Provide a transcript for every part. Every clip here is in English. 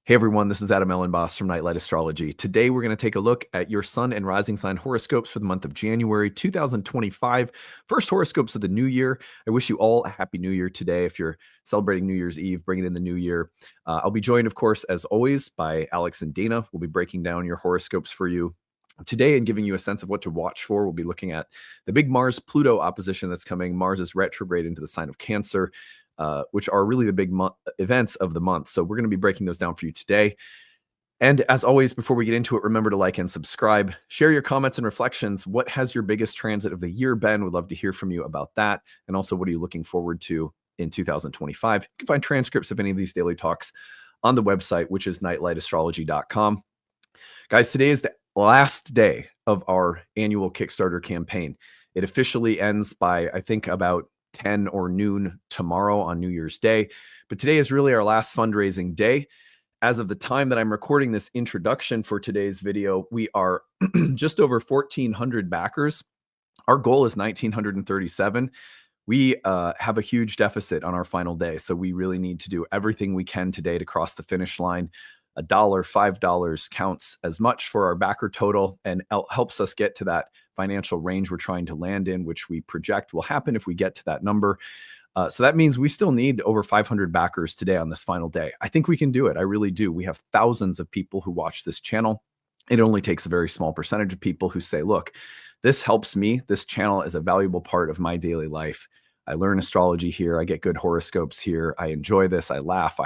Hey everyone, this is Elenbaas from Nightlight Astrology. Today we're going to take a look at your sun and rising sign horoscopes for the month of January 2025. First horoscopes of the new year. I wish you all a happy new year today. If you're celebrating New Year's Eve, bringing in the new year. I'll be joined, of course, as always, by Alex and Dana. We'll be breaking down your horoscopes for you today and giving you a sense of what to watch for. We'll be looking at the big Mars-Pluto opposition that's coming. Mars is retrograde into the sign of Cancer. Which are really the big events of the month. So we're going to be breaking those down for you today. And as always, before we get into it, remember to like and subscribe. Share your comments and reflections. What has your biggest transit of the year been? We'd love to hear from you about that. And also, what are you looking forward to in 2025? You can find transcripts of any of these daily talks on the website, which is nightlightastrology.com. Guys, today is the last day of our annual Kickstarter campaign. It officially ends by, I think, about 10 or noon tomorrow on New Year's Day. But today is really our last fundraising day. As of the time that I'm recording this introduction for today's video, we are just over 1,400 backers. Our goal is 1,937. We have a huge deficit on our final day. So we really need to do everything we can today to cross the finish line. $1, $5 counts as much for our backer total and helps us get to that financial range we're trying to land in, which we project will happen if we get to that number. So that means we still need over 500 backers today on this final day. I think we can do it. I really do. We have thousands of people who watch this channel. It only takes a very small percentage of people who say, look, this helps me. This channel is a valuable part of my daily life. I learn astrology here. I get good horoscopes here. I enjoy this. I laugh.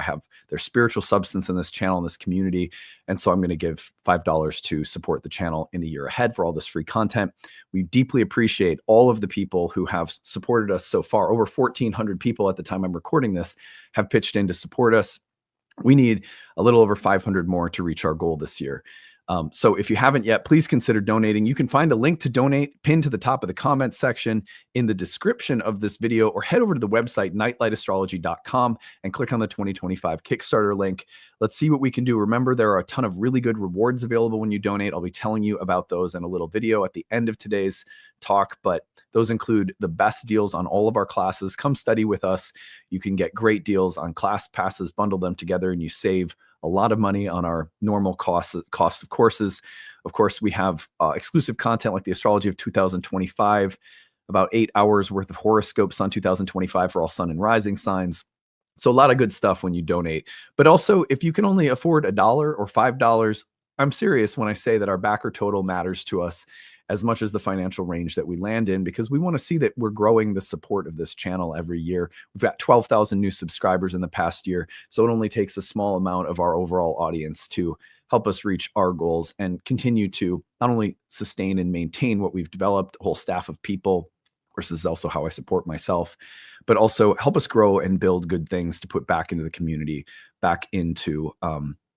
There's spiritual substance in this channel, in this community. And so I'm going to give $5 to support the channel in the year ahead for all this free content. We deeply appreciate all of the people who have supported us so far. Over 1,400 people at the time I'm recording this have pitched in to support us. We need a little over 500 more to reach our goal this year. So if you haven't yet, please consider donating. You can find a link to donate pinned to the top of the comments section in the description of this video, or head over to the website, nightlightastrology.com, and click on the 2025 Kickstarter link. Let's see what we can do. Remember, there are a ton of really good rewards available when you donate. I'll be telling you about those in a little video at the end of today's talk, but those include the best deals on all of our classes. Come study with us. You can get great deals on class passes, bundle them together, and you save a lot of money on our normal cost of courses. Of course, we have exclusive content like the Astrology of 2025, about 8 hours worth of horoscopes on 2025 for all sun and rising signs. So a lot of good stuff when you donate. But also, if you can only afford $1 or $5, I'm serious when I say that our backer total matters to us as much as the financial range that we land in, because we want to see that we're growing the support of this channel every year. We've got 12,000 new subscribers in the past year, so it only takes a small amount of our overall audience to help us reach our goals and continue to not only sustain and maintain what we've developed, a whole staff of people. Of course, this is also how I support myself, but also help us grow and build good things to put back into the community, back into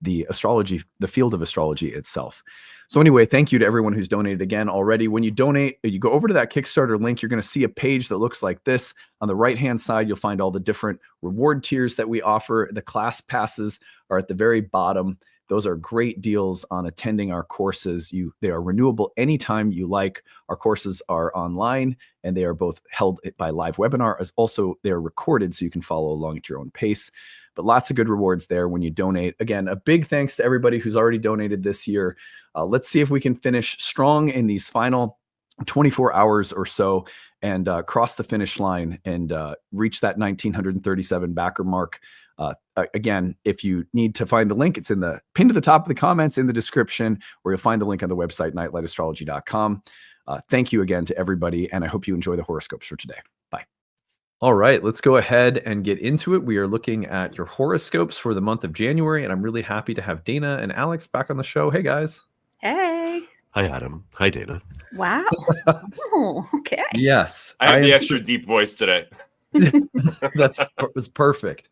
the astrology, the field of astrology itself. So anyway, thank you to everyone who's donated again already. When you donate, you go over to that Kickstarter link, you're going to see a page that looks like this. On the right-hand side, you'll find all the different reward tiers that we offer. The class passes are at the very bottom. Those are great deals on attending our courses. They are renewable anytime you like. Our courses are online, and they are both held by live webinar, as also they are recorded so you can follow along at your own pace. But lots of good rewards there when you donate. Again, a big thanks to everybody who's already donated this year. Let's see if we can finish strong in these final 24 hours or so and cross the finish line and reach that 1,937 backer mark. Again, if you need to find the link, it's in the pinned to the top of the comments in the description, or you'll find the link on the website, nightlightastrology.com. Thank you again to everybody, and I hope you enjoy the horoscopes for today. Bye. All right, let's go ahead and get into it. We are looking at your horoscopes for the month of January, and I'm really happy to have Dana and Alex back on the show. Hey, guys. Hey. Hi, Adam. Hi, Dana. Wow. Oh, okay. Yes. I have the extra deep voice today. That's perfect.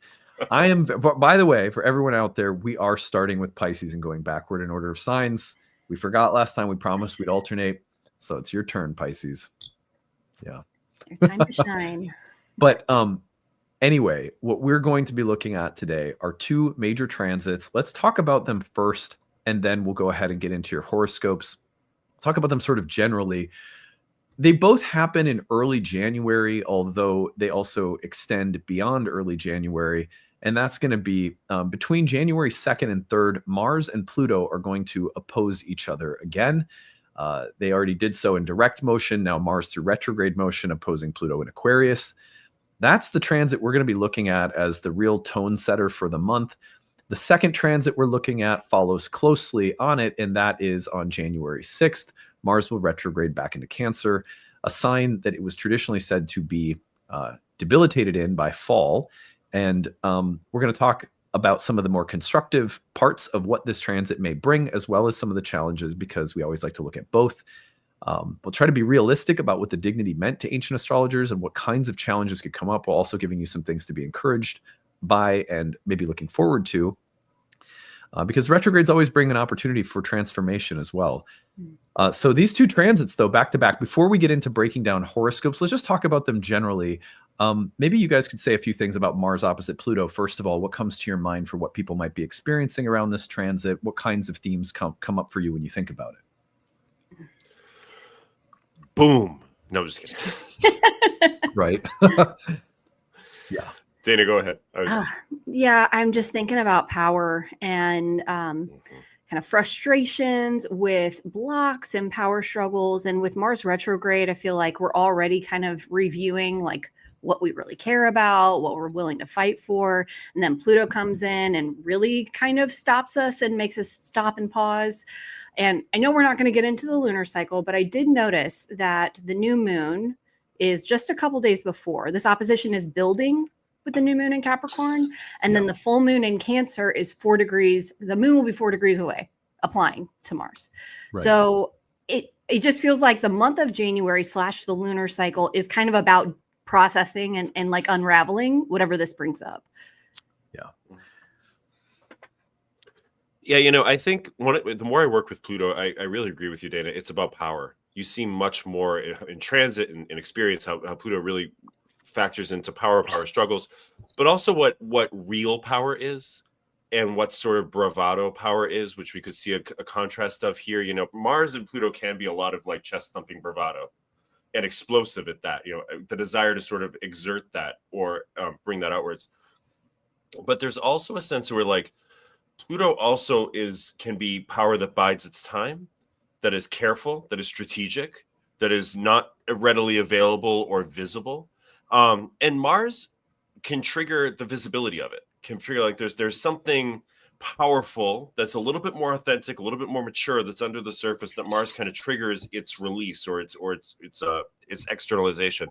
I am, by the way, for everyone out there, we are starting with Pisces and going backward in order of signs. We forgot last time. We promised we'd alternate. So it's your turn, Pisces. Yeah. Your time to shine. But anyway, what we're going to be looking at today are two major transits. Let's talk about them first, and then we'll go ahead and get into your horoscopes. Talk about them sort of generally. They both happen in early January, although they also extend beyond early January. And that's going to be between January 2nd and 3rd. Mars and Pluto are going to oppose each other again. They already did so in direct motion. Now Mars through retrograde motion opposing Pluto in Aquarius. That's the transit we're going to be looking at as the real tone setter for the month. The second transit we're looking at follows closely on it, and that is on January 6th. Mars will retrograde back into Cancer, a sign that it was traditionally said to be debilitated in by fall. And we're going to talk about some of the more constructive parts of what this transit may bring, as well as some of the challenges, because we always like to look at both. We'll try to be realistic about what the dignity meant to ancient astrologers and what kinds of challenges could come up, while also giving you some things to be encouraged by and maybe looking forward to. Because retrogrades always bring an opportunity for transformation as well. So these two transits, though, back to back, before we get into breaking down horoscopes, let's just talk about them generally. Maybe you guys could say a few things about Mars opposite Pluto. First of all, what comes to your mind for what people might be experiencing around this transit? What kinds of themes come up for you when you think about it? Boom. No, just kidding. Right. Yeah. Dana, go ahead. Yeah, I'm just thinking about power and kind of frustrations with blocks and power struggles. And with Mars retrograde, I feel like we're already kind of reviewing like what we really care about, what we're willing to fight for. And then Pluto comes in and really kind of stops us and makes us stop and pause. And I know we're not going to get into the lunar cycle, but I did notice that the new moon is just a couple days before. This opposition is building with the new moon in Capricorn. And then the full moon in Cancer is 4 degrees. The moon will be 4 degrees away, applying to Mars. Right. So it just feels like the month of January / the lunar cycle is kind of about processing and like unraveling whatever this brings up. Yeah. Yeah, you know, I think the more I work with Pluto, I really agree with you, Dana. It's about power. You see much more in transit and experience how Pluto really factors into power struggles, but also what real power is and what sort of bravado power is, which we could see a contrast of here. You know, Mars and Pluto can be a lot of like chest thumping bravado and explosive at that, you know, the desire to sort of exert that or bring that outwards. But there's also a sense where like Pluto also can be power that bides its time, that is careful, that is strategic, that is not readily available or visible. And Mars can trigger the visibility of it, can trigger like there's something powerful that's a little bit more authentic, a little bit more mature that's under the surface that Mars kind of triggers its release or its externalization.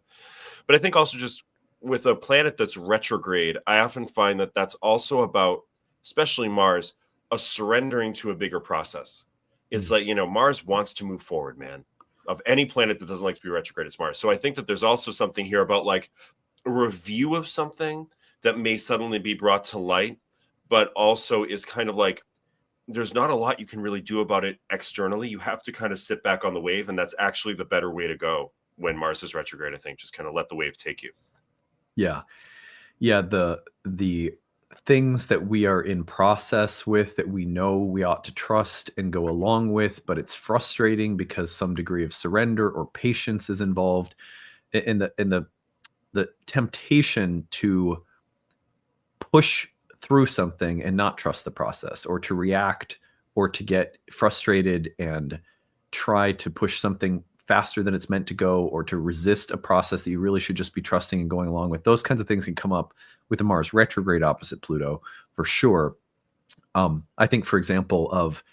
But I think also just with a planet that's retrograde, I often find that that's also about, especially Mars, a surrendering to a bigger process. It's like, you know, Mars wants to move forward, man. Of any planet that doesn't like to be retrograde, it's Mars. So I think that there's also something here about like a review of something that may suddenly be brought to light, but also is kind of like there's not a lot you can really do about it externally. You have to kind of sit back on the wave, and that's actually the better way to go when Mars is retrograde. I think just kind of let the wave take you. Yeah. The things that we are in process with that we know we ought to trust and go along with, but it's frustrating because some degree of surrender or patience is involved, in the temptation to push through something and not trust the process, or to react, or to get frustrated and try to push something faster than it's meant to go, or to resist a process that you really should just be trusting and going along with. Those kinds of things can come up with the Mars retrograde opposite Pluto for sure. I think, for example, of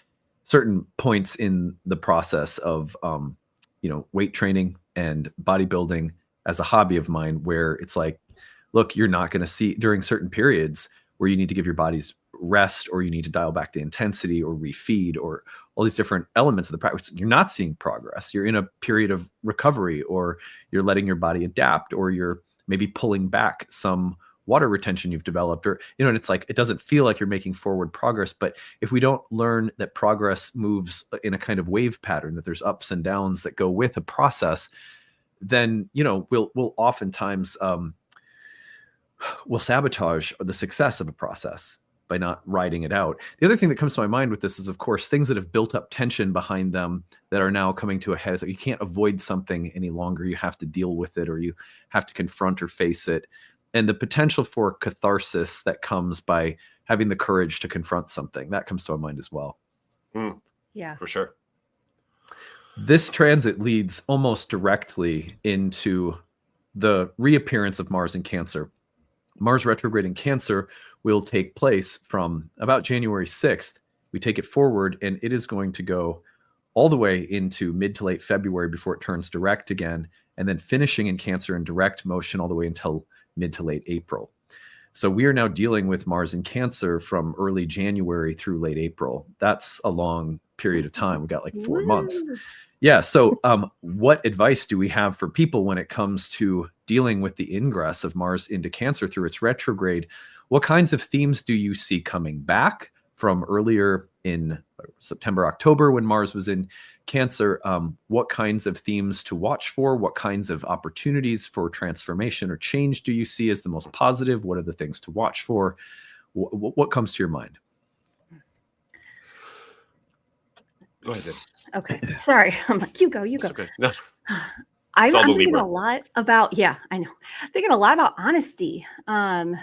certain points in the process of, weight training and bodybuilding as a hobby of mine, where it's like, look, you're not going to see during certain periods where you need to give your bodies rest, or you need to dial back the intensity or refeed, or all these different elements of the practice. You're not seeing progress. You're in a period of recovery, or you're letting your body adapt, or you're maybe pulling back some water retention you've developed, or, and it's like, it doesn't feel like you're making forward progress. But if we don't learn that progress moves in a kind of wave pattern, that there's ups and downs that go with a process, then, we'll oftentimes, we'll sabotage the success of a process by not riding it out. The other thing that comes to my mind with this is, of course, things that have built up tension behind them that are now coming to a head. It's like you can't avoid something any longer. You have to deal with it, or you have to confront or face it. and the potential for catharsis that comes by having the courage to confront something. That comes to my mind as well. Yeah. For sure. This transit leads almost directly into the reappearance of Mars in Cancer. Mars retrograde in Cancer will take place from about January 6th. We take it forward, and it is going to go all the way into mid to late February before it turns direct again, and then finishing in Cancer in direct motion all the way until mid to late April. So we are now dealing with Mars in Cancer from early January through late April. That's a long period of time. We got like 4 months. Yeah. So what advice do we have for people when it comes to dealing with the ingress of Mars into Cancer through its retrograde? What kinds of themes do you see coming back from earlier in September, October when Mars was in Cancer? What kinds of themes to watch for? What kinds of opportunities for transformation or change do you see as the most positive? What are the things to watch for? What comes to your mind? Go ahead, Dave. Okay. Sorry. I'm like, you go. It's okay. No. I'm all the thinking Libra. a lot about, yeah, I know. Thinking a lot about honesty,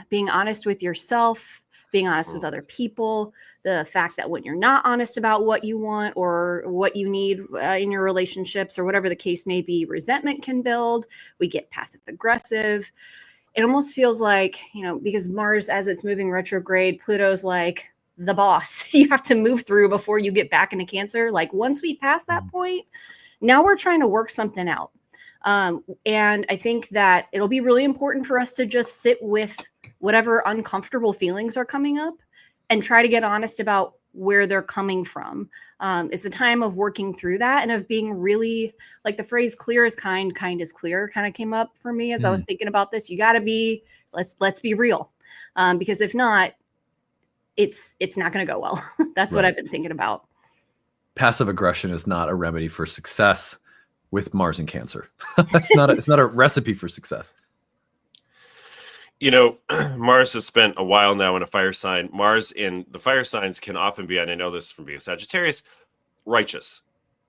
being honest with yourself, being honest with other people, the fact that when you're not honest about what you want or what you need in your relationships or whatever the case may be, resentment can build. We get passive aggressive. It almost feels like, because Mars, as it's moving retrograde, Pluto's like the boss you have to move through before you get back into Cancer. Like once we pass that point, now we're trying to work something out. And I think that it'll be really important for us to just sit with whatever uncomfortable feelings are coming up and try to get honest about where they're coming from. It's a time of working through that and of being really, like the phrase clear is kind is clear kind of came up for me as I was thinking about this. You got to be, let's be real. Because if not, it's not going to go well. That's what I've been thinking about. Passive aggression is not a remedy for success with Mars in Cancer. It's not a recipe for success. Mars has spent a while now in a fire sign. Mars in the fire signs can often be, and I know this from being a Sagittarius, righteous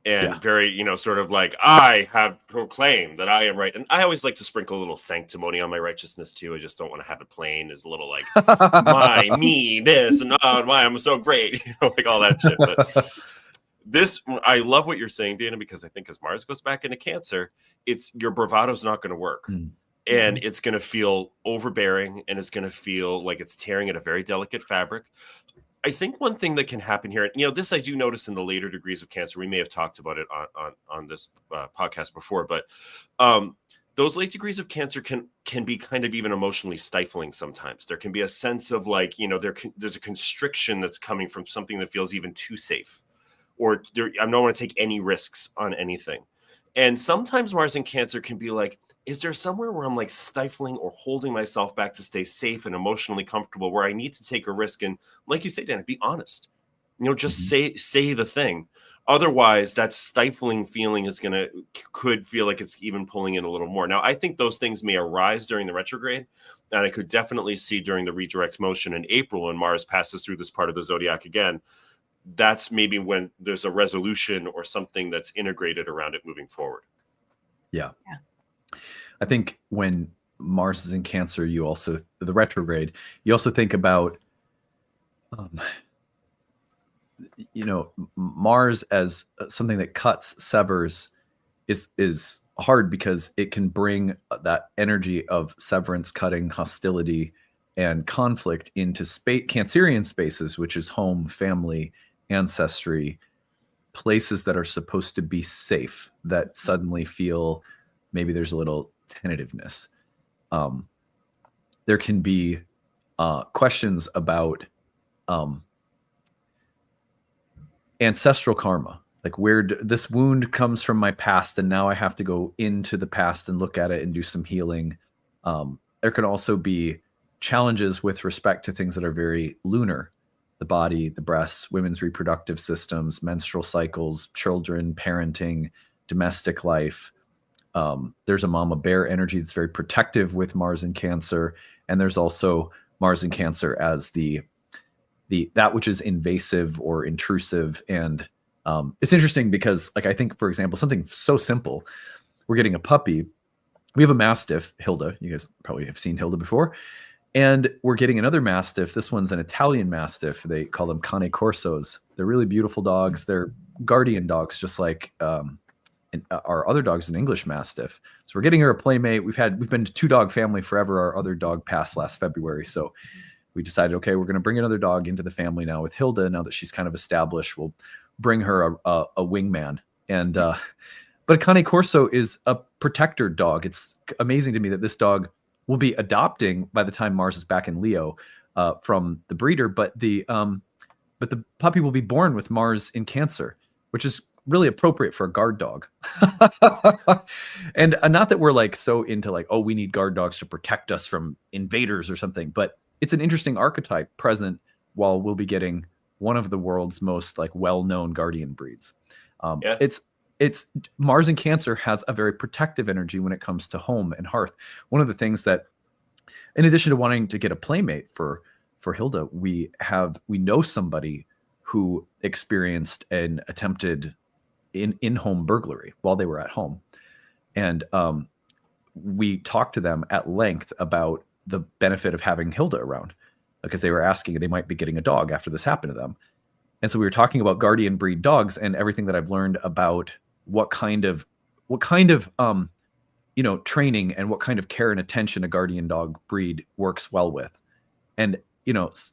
and very, sort of like, I have proclaimed that I am right. And I always like to sprinkle a little sanctimony on my righteousness too. I just don't want to have it plain as a little like, me, this, and why I'm so great, like all that shit. But I love what you're saying, Dana, because I think as Mars goes back into Cancer, your bravado's not going to work. And it's going to feel overbearing, and it's going to feel like it's tearing at a very delicate fabric. I think one thing that can happen here, this I do notice in the later degrees of Cancer. We may have talked about it on this podcast before, but those late degrees of Cancer can be kind of even emotionally stifling sometimes. There can be a sense of like, there's a constriction that's coming from something that feels even too safe, or I don't want to take any risks on anything. And sometimes Mars in Cancer can be like, is there somewhere where I'm like stifling or holding myself back to stay safe and emotionally comfortable, where I need to take a risk? And like you say, Dana, be honest, just say the thing. Otherwise that stifling feeling could feel like it's even pulling in a little more. Now, I think those things may arise during the retrograde, and I could definitely see during the redirect motion in April when Mars passes through this part of the zodiac again. That's maybe when there's a resolution or something that's integrated around it moving forward. Yeah. I think when Mars is in Cancer, the retrograde, you also think about, Mars as something that cuts, severs is hard because it can bring that energy of severance, cutting, hostility, and conflict into Cancerian spaces, which is home, family, ancestry, places that are supposed to be safe, that suddenly feel maybe there's a little tentativeness. There can be questions about ancestral karma, like where this wound comes from my past, and now I have to go into the past and look at it and do some healing. There can also be challenges with respect to things that are very lunar: the body, the breasts, women's reproductive systems, menstrual cycles, children, parenting, domestic life. There's a mama bear energy that's very protective with Mars in Cancer. And there's also Mars in Cancer as that which is invasive or intrusive. And it's interesting because, like, I think, for example, something so simple, we're getting a puppy, we have a Mastiff, Hilda. You guys probably have seen Hilda before. And we're getting another Mastiff. This one's an Italian Mastiff. They call them Cane Corsos. They're really beautiful dogs. They're guardian dogs, just like our other dog's an English Mastiff. So we're getting her a playmate. We've been a 2-dog family forever. Our other dog passed last February. So we decided, okay, we're going to bring another dog into the family now with Hilda. Now that she's kind of established, we'll bring her a wingman. And but a Cane Corso is a protector dog. It's amazing to me that this dog will be adopting by the time Mars is back in Leo from the breeder, but the puppy will be born with Mars in Cancer, which is really appropriate for a guard dog. And not that we're like so into like, oh, we need guard dogs to protect us from invaders or something, but it's an interesting archetype present while we'll be getting one of the world's most like well-known guardian breeds. It's Mars in Cancer has a very protective energy when it comes to home and hearth. One of the things that, in addition to wanting to get a playmate for Hilda, we know somebody who experienced an attempted in-home burglary while they were at home. And we talked to them at length about the benefit of having Hilda around, because they were asking if they might be getting a dog after this happened to them. And so we were talking about guardian breed dogs and everything that I've learned about what kind of training and what kind of care and attention a guardian dog breed works well with. And,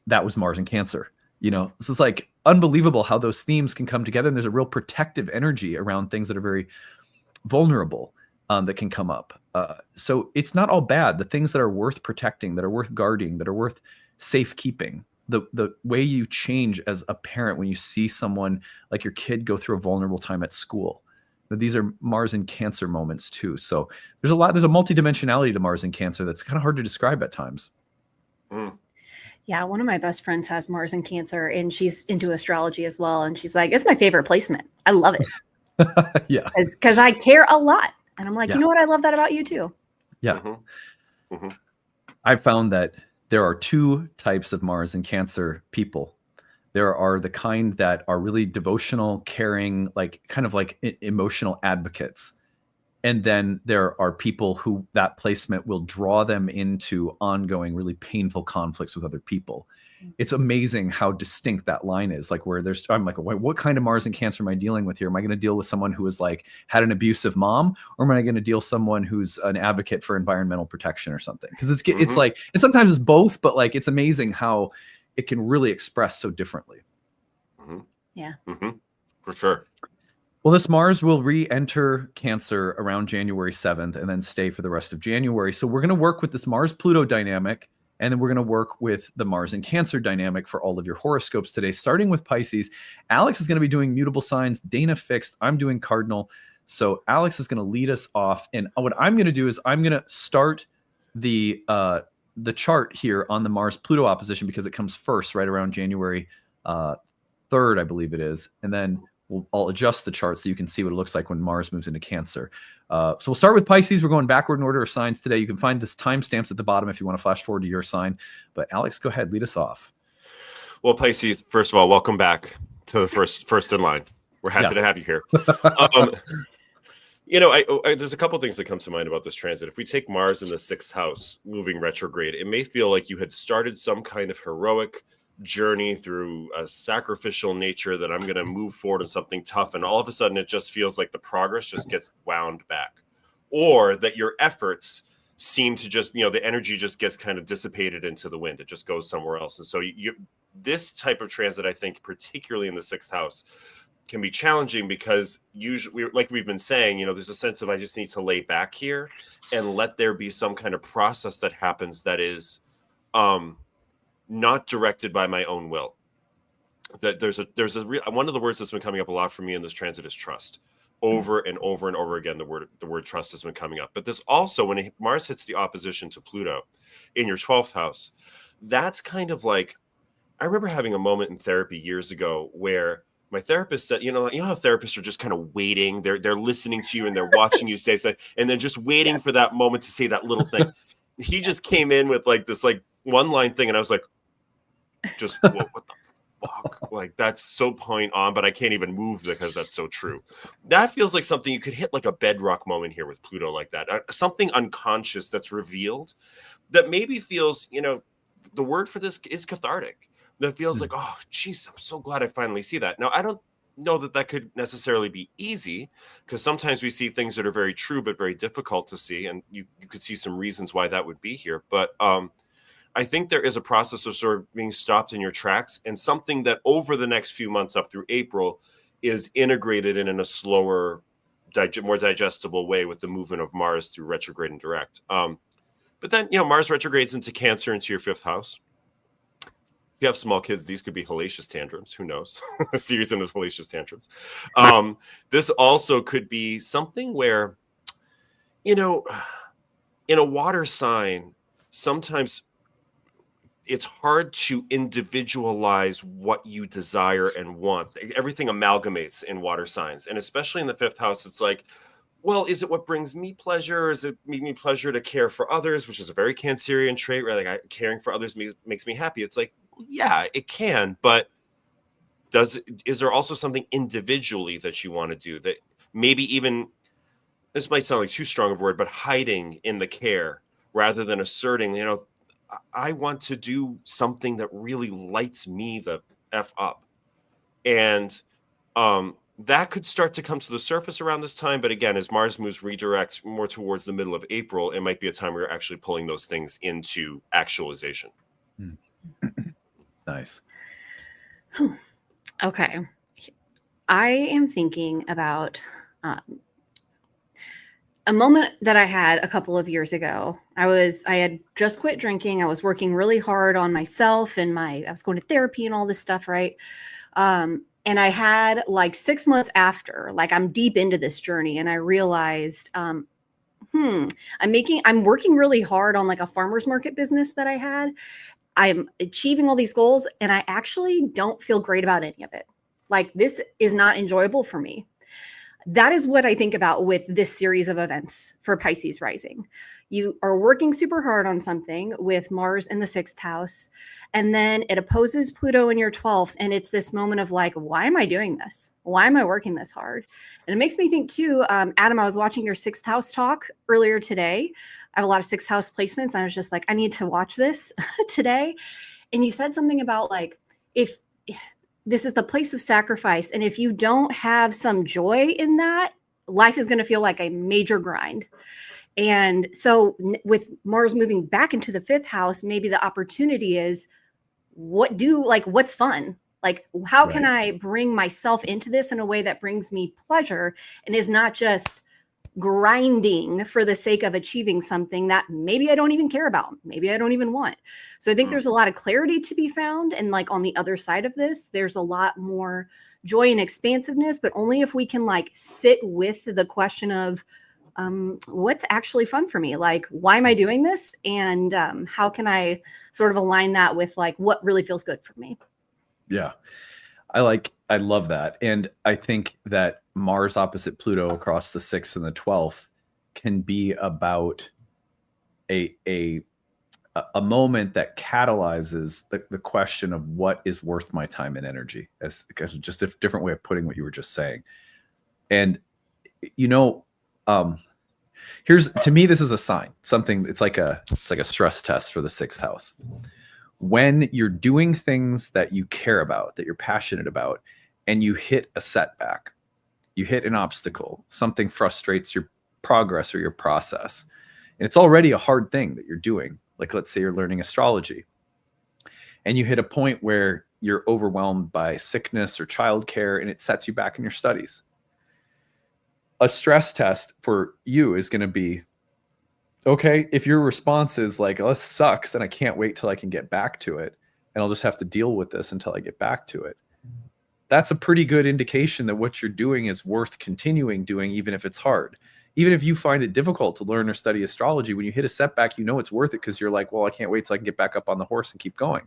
that was Mars in Cancer. So it's like unbelievable how those themes can come together. And there's a real protective energy around things that are very vulnerable that can come up. So it's not all bad. The things that are worth protecting, that are worth guarding, that are worth safekeeping, the way you change as a parent when you see someone like your kid go through a vulnerable time at school. These are Mars in Cancer moments too. So there's a multidimensionality to Mars in Cancer that's kind of hard to describe at times. Yeah, one of my best friends has Mars in Cancer, and she's into astrology as well. And she's like, it's my favorite placement. I love it. Yeah. Because I care a lot. And I'm like, Yeah. you know what? I love that about you too. Yeah. I've found that there are 2 types of Mars in Cancer people. There are the kind that are really devotional, caring, like kind of like emotional advocates. And then there are people who that placement will draw them into ongoing, really painful conflicts with other people. It's amazing how distinct that line is. Like I'm like, what kind of Mars in Cancer am I dealing with here? Am I going to deal with someone who has like had an abusive mom, or am I going to deal with someone who's an advocate for environmental protection or something? Because it's like, and sometimes it's both, but like, it's amazing how it can really express so differently. Yeah. For sure. Well, this Mars will re-enter Cancer around January 7th and then stay for the rest of January. So we're going to work with this Mars-Pluto dynamic, and then we're going to work with the Mars in Cancer dynamic for all of your horoscopes today, starting with Pisces. Alex is going to be doing mutable signs, Dana fixed, I'm doing cardinal. So Alex is going to lead us off. And what I'm going to do is I'm going to start the chart here on the Mars-Pluto opposition, because it comes first right around January 3rd, I believe it is. And then I'll adjust the chart so you can see what it looks like when Mars moves into Cancer. So we'll start with Pisces. We're going backward in order of signs today. You can find this timestamps at the bottom if you want to flash forward to your sign. But Alex, go ahead, lead us off. Well, Pisces, first of all, welcome back to the first in line. We're happy to have you here. There's a couple things that come to mind about this transit. If we take Mars in the 6th house moving retrograde, it may feel like you had started some kind of heroic journey through a sacrificial nature that I'm going to move forward in something tough, and all of a sudden it just feels like the progress just gets wound back, or that your efforts seem to just, the energy just gets kind of dissipated into the wind. It just goes somewhere else. And so this type of transit, I think, particularly in the 6th house, can be challenging because usually, like we've been saying, there's a sense of I just need to lay back here and let there be some kind of process that happens that is not directed by my own will. That there's one of the words that's been coming up a lot for me in this transit is trust. Over and over and over again, the word trust has been coming up. But this also, when Mars hits the opposition to Pluto in your 12th house, that's kind of like, I remember having a moment in therapy years ago where my therapist said, how therapists are just kind of waiting. They're listening to you and they're watching you say something, and then just waiting for that moment to say that little thing. He just came in with like this like one line thing, and I was like, just what the fuck, like that's so point on, but I can't even move because that's so true. That feels like something you could hit like a bedrock moment here with Pluto like that. Something unconscious that's revealed that maybe feels, the word for this is cathartic. That feels like, oh, geez, I'm so glad I finally see that. Now, I don't know that that could necessarily be easy, because sometimes we see things that are very true but very difficult to see, and you could see some reasons why that would be here. But I think there is a process of sort of being stopped in your tracks, and something that over the next few months up through April is integrated in a slower, more digestible way with the movement of Mars through retrograde and direct. But then, Mars retrogrades into Cancer, into your 5th house. If you have small kids, these could be hellacious tantrums. Who knows? A series of hellacious tantrums. This also could be something where, in a water sign, sometimes it's hard to individualize what you desire and want. Everything amalgamates in water signs. And especially in the 5th house, it's like, well, is it what brings me pleasure? Is it me pleasure to care for others, which is a very Cancerian trait, right? Like caring for others makes me happy. It's like, yeah, it can, but is there also something individually that you want to do that maybe even, this might sound like too strong of a word, but hiding in the care rather than asserting, I want to do something that really lights me the F up. And that could start to come to the surface around this time. But again, as Mars moves redirects more towards the middle of April, it might be a time where you're actually pulling those things into actualization. Nice. Okay. I am thinking about a moment that I had a couple of years ago. I had just quit drinking. I was working really hard on myself, and I was going to therapy and all this stuff, right? And I had like 6 months after, like I'm deep into this journey, and I realized, I'm working really hard on like a farmer's market business that I had. I'm achieving all these goals, and I actually don't feel great about any of it. Like, this is not enjoyable for me. That is what I think about with this series of events for Pisces rising. You are working super hard on something with Mars in the 6th house, and then it opposes Pluto in your 12th. And it's this moment of like, why am I doing this? Why am I working this hard? And it makes me think too, Adam, I was watching your 6th house talk earlier today. I have a lot of 6th house placements. I was just like, I need to watch this today. And you said something about like, if this is the place of sacrifice, and if you don't have some joy in that, life is going to feel like a major grind. And so with Mars moving back into the 5th house, maybe the opportunity is what's fun? Like, how can I bring myself into this in a way that brings me pleasure and is not just grinding for the sake of achieving something that maybe I don't even care about, maybe I don't even want. So I think there's a lot of clarity to be found. And like on the other side of this, there's a lot more joy and expansiveness, but only if we can like sit with the question of what's actually fun for me? Like, why am I doing this? And how can I sort of align that with like what really feels good for me? Yeah. I love that. And I think that Mars opposite Pluto across the 6th and the 12th can be about a moment that catalyzes the question of what is worth my time and energy, as just a different way of putting what you were just saying. And, to me, this is a sign, it's like a stress test for the 6th house. When you're doing things that you care about, that you're passionate about, and you hit a setback, you hit an obstacle, something frustrates your progress or your process, and it's already a hard thing that you're doing. Like, let's say you're learning astrology, and you hit a point where you're overwhelmed by sickness or childcare, and it sets you back in your studies. A stress test for you is going to be, okay, if your response is like, oh, this sucks and I can't wait till I can get back to it, and I'll just have to deal with this until I get back to it, that's a pretty good indication that what you're doing is worth continuing doing, even if it's hard. Even if you find it difficult to learn or study astrology, when you hit a setback, it's worth it because you're like, well, I can't wait till I can get back up on the horse and keep going.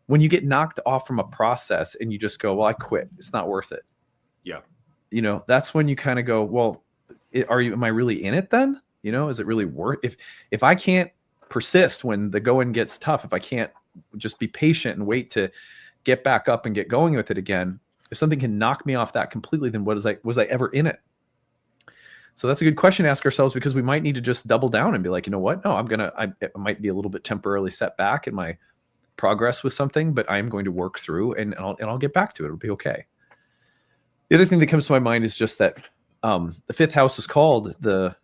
When you get knocked off from a process and you just go, well, I quit, it's not worth it. Yeah. That's when you kind of go, well, am I really in it then? Is it really worth, if I can't persist when the going gets tough, if I can't just be patient and wait to get back up and get going with it again, if something can knock me off that completely, then was I ever in it? So that's a good question to ask ourselves, because we might need to just double down and be like, you know what? No, I might be a little bit temporarily set back in my progress with something, but I'm going to work through and I'll get back to it. It'll be okay. The other thing that comes to my mind is just that the fifth house is called the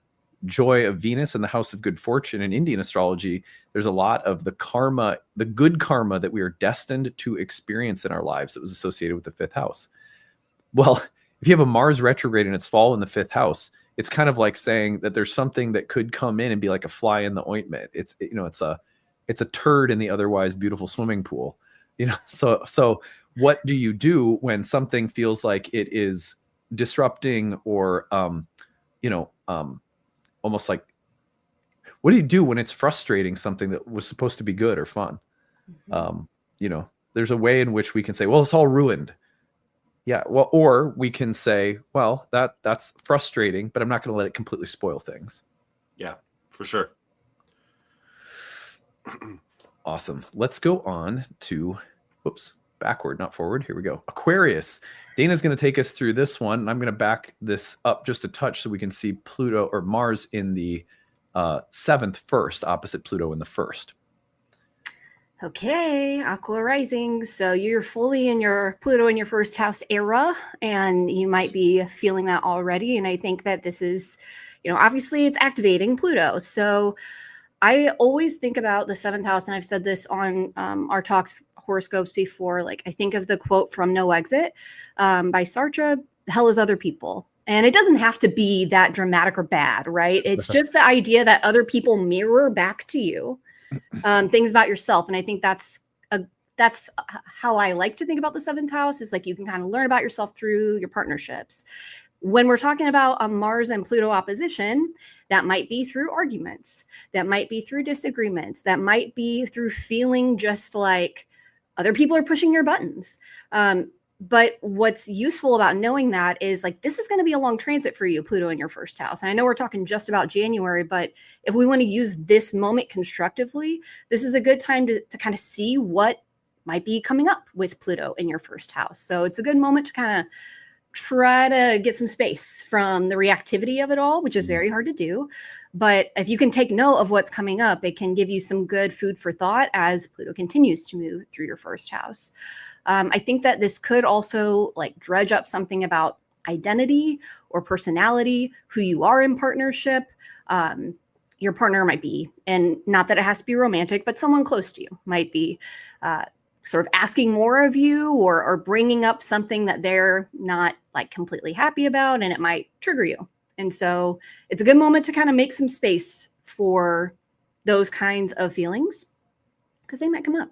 joy of Venus and the house of good fortune. In Indian astrology, there's a lot of the karma, the good karma that we are destined to experience in our lives that was associated with the fifth house. Well, if you have a Mars retrograde and it's fall in the fifth house, it's kind of like saying that there's something that could come in and be like a fly in the ointment. It's a turd in the otherwise beautiful swimming pool. So what do you do when something feels like it is disrupting or almost like, what do you do when it's frustrating something that was supposed to be good or fun? There's a way in which we can say, well, it's all ruined. Yeah. Well, or we can say, well, that's frustrating, but I'm not going to let it completely spoil things. Yeah, for sure. Awesome. Let's go on to, backward, not forward. Here we go. Aquarius. Dana's going to take us through this one. And I'm going to back this up just a touch so we can see Pluto or Mars in the 7th first, opposite Pluto in the 1st. Okay, Aqua rising. So you're fully in your Pluto in your first house era, and you might be feeling that already. And I think that this is, obviously it's activating Pluto. So I always think about the 7th house, and I've said this on our talks horoscopes before. Like, I think of the quote from No Exit by Sartre, hell is other people. And it doesn't have to be that dramatic or bad, right? It's just the idea that other people mirror back to you things about yourself. And I think that's how I like to think about the 7th house, is like you can kind of learn about yourself through your partnerships. When we're talking about a Mars and Pluto opposition, that might be through arguments, that might be through disagreements, that might be through feeling just like other people are pushing your buttons. But what's useful about knowing that is, like, this is going to be a long transit for you, Pluto in your first house. And I know we're talking just about January, but if we want to use this moment constructively, this is a good time to kind of see what might be coming up with Pluto in your first house. So it's a good moment to kind of try to get some space from the reactivity of it all, which is very hard to do. But if you can take note of what's coming up, it can give you some good food for thought as Pluto continues to move through your first house. I think that this could also like dredge up something about identity or personality, who you are in partnership. Your partner might be, and not that it has to be romantic, but someone close to you might be sort of asking more of you or bringing up something that they're not like completely happy about, and it might trigger you. And so it's a good moment to kind of make some space for those kinds of feelings because they might come up.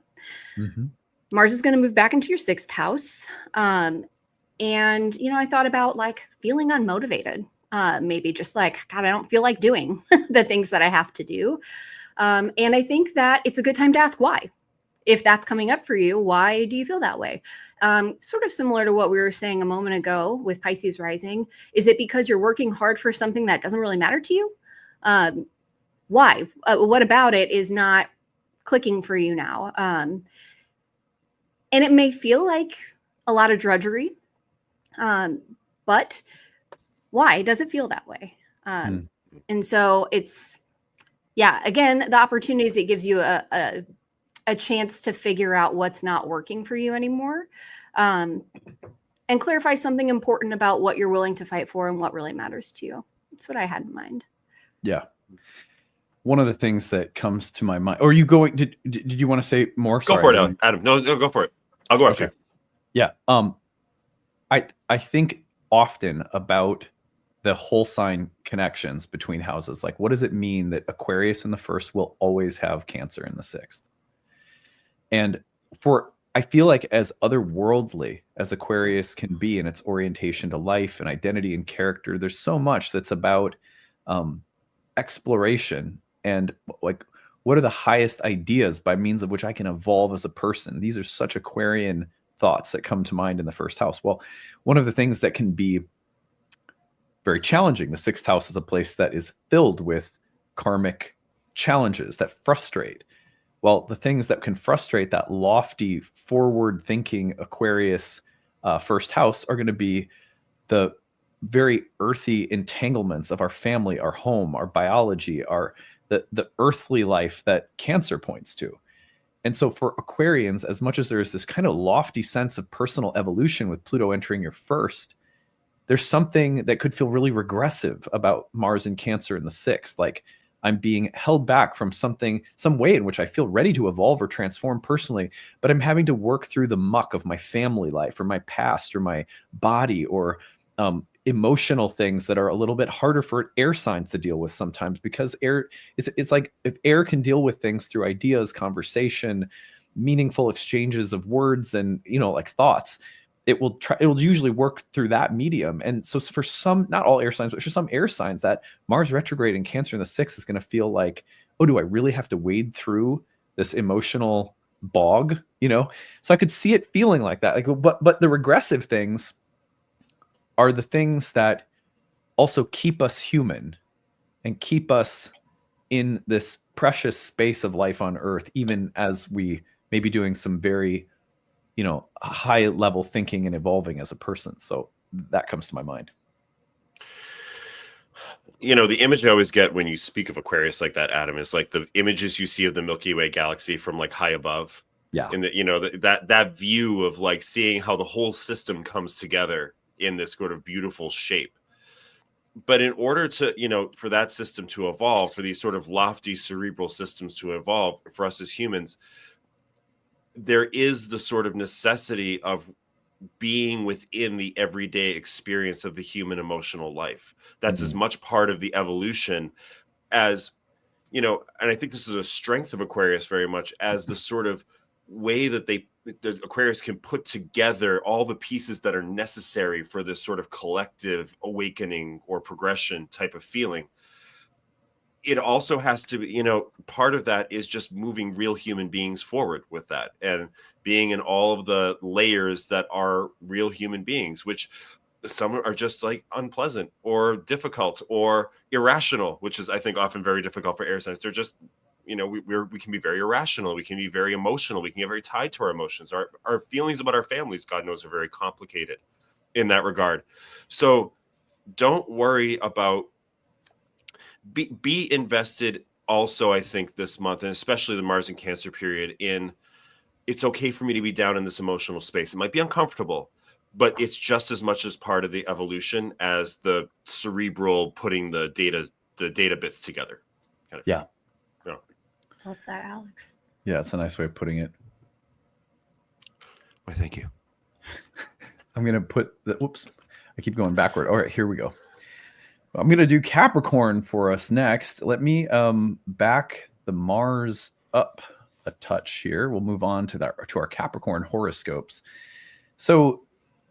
Mm-hmm. Mars is going to move back into your 6th house. And, I thought about like feeling unmotivated, maybe just like, God, I don't feel like doing the things that I have to do. And I think that it's a good time to ask why. If that's coming up for you, why do you feel that way? Sort of similar to what we were saying a moment ago with Pisces rising. Is it because you're working hard for something that doesn't really matter to you? Why? What about it is not clicking for you now? And it may feel like a lot of drudgery, but why does it feel that way? And so it's, again, the opportunities it gives you a chance to figure out what's not working for you anymore, and clarify something important about what you're willing to fight for and what really matters to you. That's what I had in mind. Yeah. One of the things that comes to my mind, or you going, did you want to say more? Go for it, Adam. No, go for it. I'll go after you. Yeah. I think often about the whole sign connections between houses. Like, what does it mean that Aquarius in the 1st will always have Cancer in the 6th? And I feel like as otherworldly as Aquarius can be in its orientation to life and identity and character, there's so much that's about exploration and like, what are the highest ideas by means of which I can evolve as a person? These are such Aquarian thoughts that come to mind in the 1st house. Well, one of the things that can be very challenging, the 6th house is a place that is filled with karmic challenges that frustrate. Well, the things that can frustrate that lofty, forward-thinking Aquarius first house are going to be the very earthy entanglements of our family, our home, our biology, the earthly life that Cancer points to. And so for Aquarians, as much as there is this kind of lofty sense of personal evolution with Pluto entering your first, there's something that could feel really regressive about Mars in Cancer in the sixth. Like I'm being held back from some way in which I feel ready to evolve or transform personally, but I'm having to work through the muck of my family life or my past or my body or emotional things that are a little bit harder for air signs to deal with sometimes, because air it's like if air can deal with things through ideas, conversation, meaningful exchanges of words and like thoughts, it'll usually work through that medium. And so for some, not all air signs, but for some air signs, that Mars retrograde in Cancer in the sixth is going to feel like, oh, do I really have to wade through this emotional bog? So I could see it feeling like that. Like, but the regressive things are the things that also keep us human and keep us in this precious space of life on Earth, even as we may be doing some very, high level thinking and evolving as a person. So that comes to my mind. The image I always get when you speak of Aquarius like that, Adam, is like the images you see of the Milky Way galaxy from like high above. Yeah. And that view of like seeing how the whole system comes together in this sort of beautiful shape. But in order to, for that system to evolve, for these sort of lofty cerebral systems to evolve for us as humans, there is the sort of necessity of being within the everyday experience of the human emotional life. That's as much part of the evolution as, and I think this is a strength of Aquarius very much, as the sort of way that the Aquarius can put together all the pieces that are necessary for this sort of collective awakening or progression type of feeling. It also has to be, part of that is just moving real human beings forward with that and being in all of the layers that are real human beings, which some are just like unpleasant or difficult or irrational, which is, I think, often very difficult for air signs. They're just, we can be very irrational. We can be very emotional. We can get very tied to our emotions. Our feelings about our families, God knows, are very complicated in that regard. So don't worry about be invested also, I think, this month, and especially the Mars and Cancer period, in it's okay for me to be down in this emotional space. It might be uncomfortable, but it's just as much as part of the evolution as the cerebral putting the data bits together. Kind of. Yeah. Love that, Alex. Yeah, it's a nice way of putting it. Why, thank you. I'm going to put whoops, I keep going backward. All right, here we go. I'm going to do Capricorn for us next. Let me back the Mars up a touch here. We'll move on to our Capricorn horoscopes. So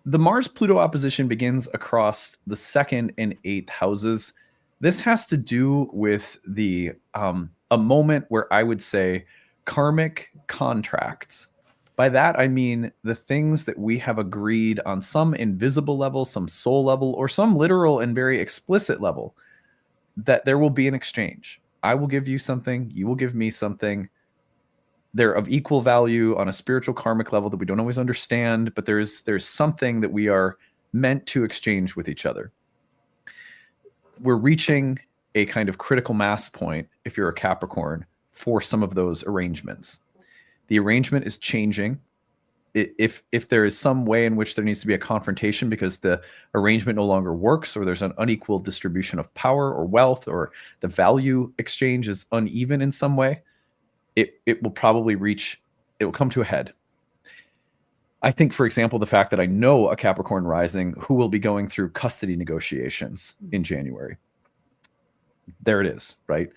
the Mars-Pluto opposition begins across the 2nd and 8th houses. This has to do with a moment where I would say karmic contracts. By that, I mean the things that we have agreed on some invisible level, some soul level, or some literal and very explicit level, that there will be an exchange. I will give you something, you will give me something. They're of equal value on a spiritual karmic level that we don't always understand, but there's something that we are meant to exchange with each other. We're reaching a kind of critical mass point, if you're a Capricorn, for some of those arrangements. The arrangement is changing. If there is some way in which there needs to be a confrontation because the arrangement no longer works, or there's an unequal distribution of power or wealth, or the value exchange is uneven in some way, it will probably it will come to a head. I think, for example, the fact that I know a Capricorn rising who will be going through custody negotiations in January. There it is, right?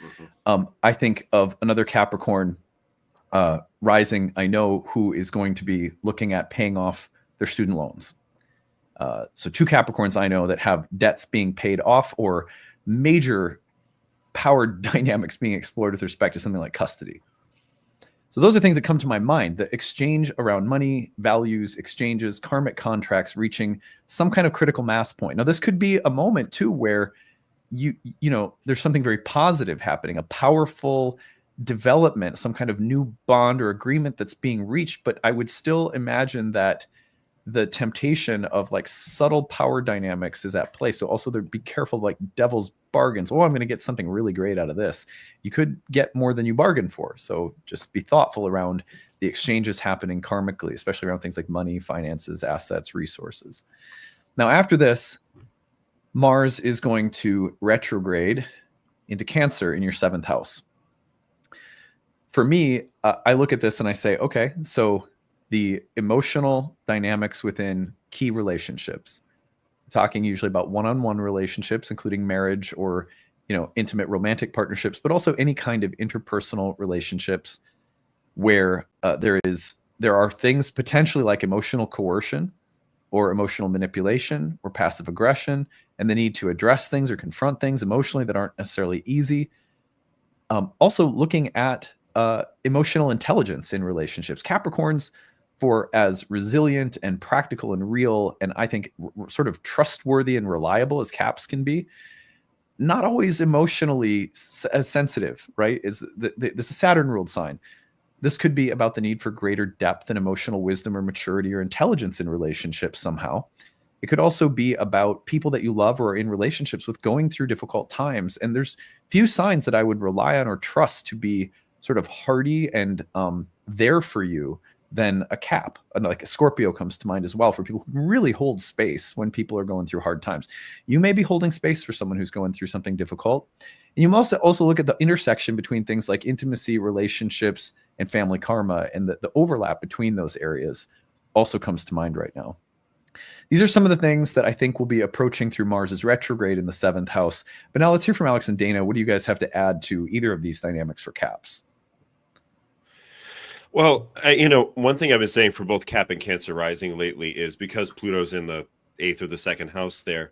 Mm-hmm. I think of another Capricorn rising I know who is going to be looking at paying off their student loans. So 2 Capricorns I know that have debts being paid off or major power dynamics being explored with respect to something like custody. So those are things that come to my mind. The exchange around money, values, exchanges, karmic contracts reaching some kind of critical mass point. Now, this could be a moment too where you know there's something very positive happening, a powerful development, some kind of new bond or agreement that's being reached. But I would still imagine that the temptation of like subtle power dynamics is at play. So also be careful of like devil's bargains. Oh, I'm going to get something really great out of this. You could get more than you bargained for. So just be thoughtful around the exchanges happening karmically, especially around things like money, finances, assets, resources. Now, after this, Mars is going to retrograde into Cancer in your 7th house. For me, I look at this and I say, okay, so the emotional dynamics within key relationships, talking usually about one-on-one relationships, including marriage or, intimate romantic partnerships, but also any kind of interpersonal relationships where there are things potentially like emotional coercion or emotional manipulation or passive aggression, and the need to address things or confront things emotionally that aren't necessarily easy. Also looking at emotional intelligence in relationships. Capricorns, for as resilient and practical and real, and I think sort of trustworthy and reliable as Caps can be, not always emotionally as sensitive, right? This is a Saturn-ruled sign. This could be about the need for greater depth and emotional wisdom or maturity or intelligence in relationships somehow. It could also be about people that you love or are in relationships with going through difficult times. And there's few signs that I would rely on or trust to be sort of hardy and there for you than a Cap. Like a Scorpio comes to mind as well, for people who can really hold space when people are going through hard times. You may be holding space for someone who's going through something difficult. And you must also look at the intersection between things like intimacy, relationships, and family karma, and the overlap between those areas also comes to mind right now. These are some of the things that I think will be approaching through Mars's retrograde in the 7th house. But now let's hear from Alex and Dana. What do you guys have to add to either of these dynamics for Caps? Well, one thing I've been saying for both Cap and Cancer rising lately is because Pluto's in the 8th or the 2nd house there.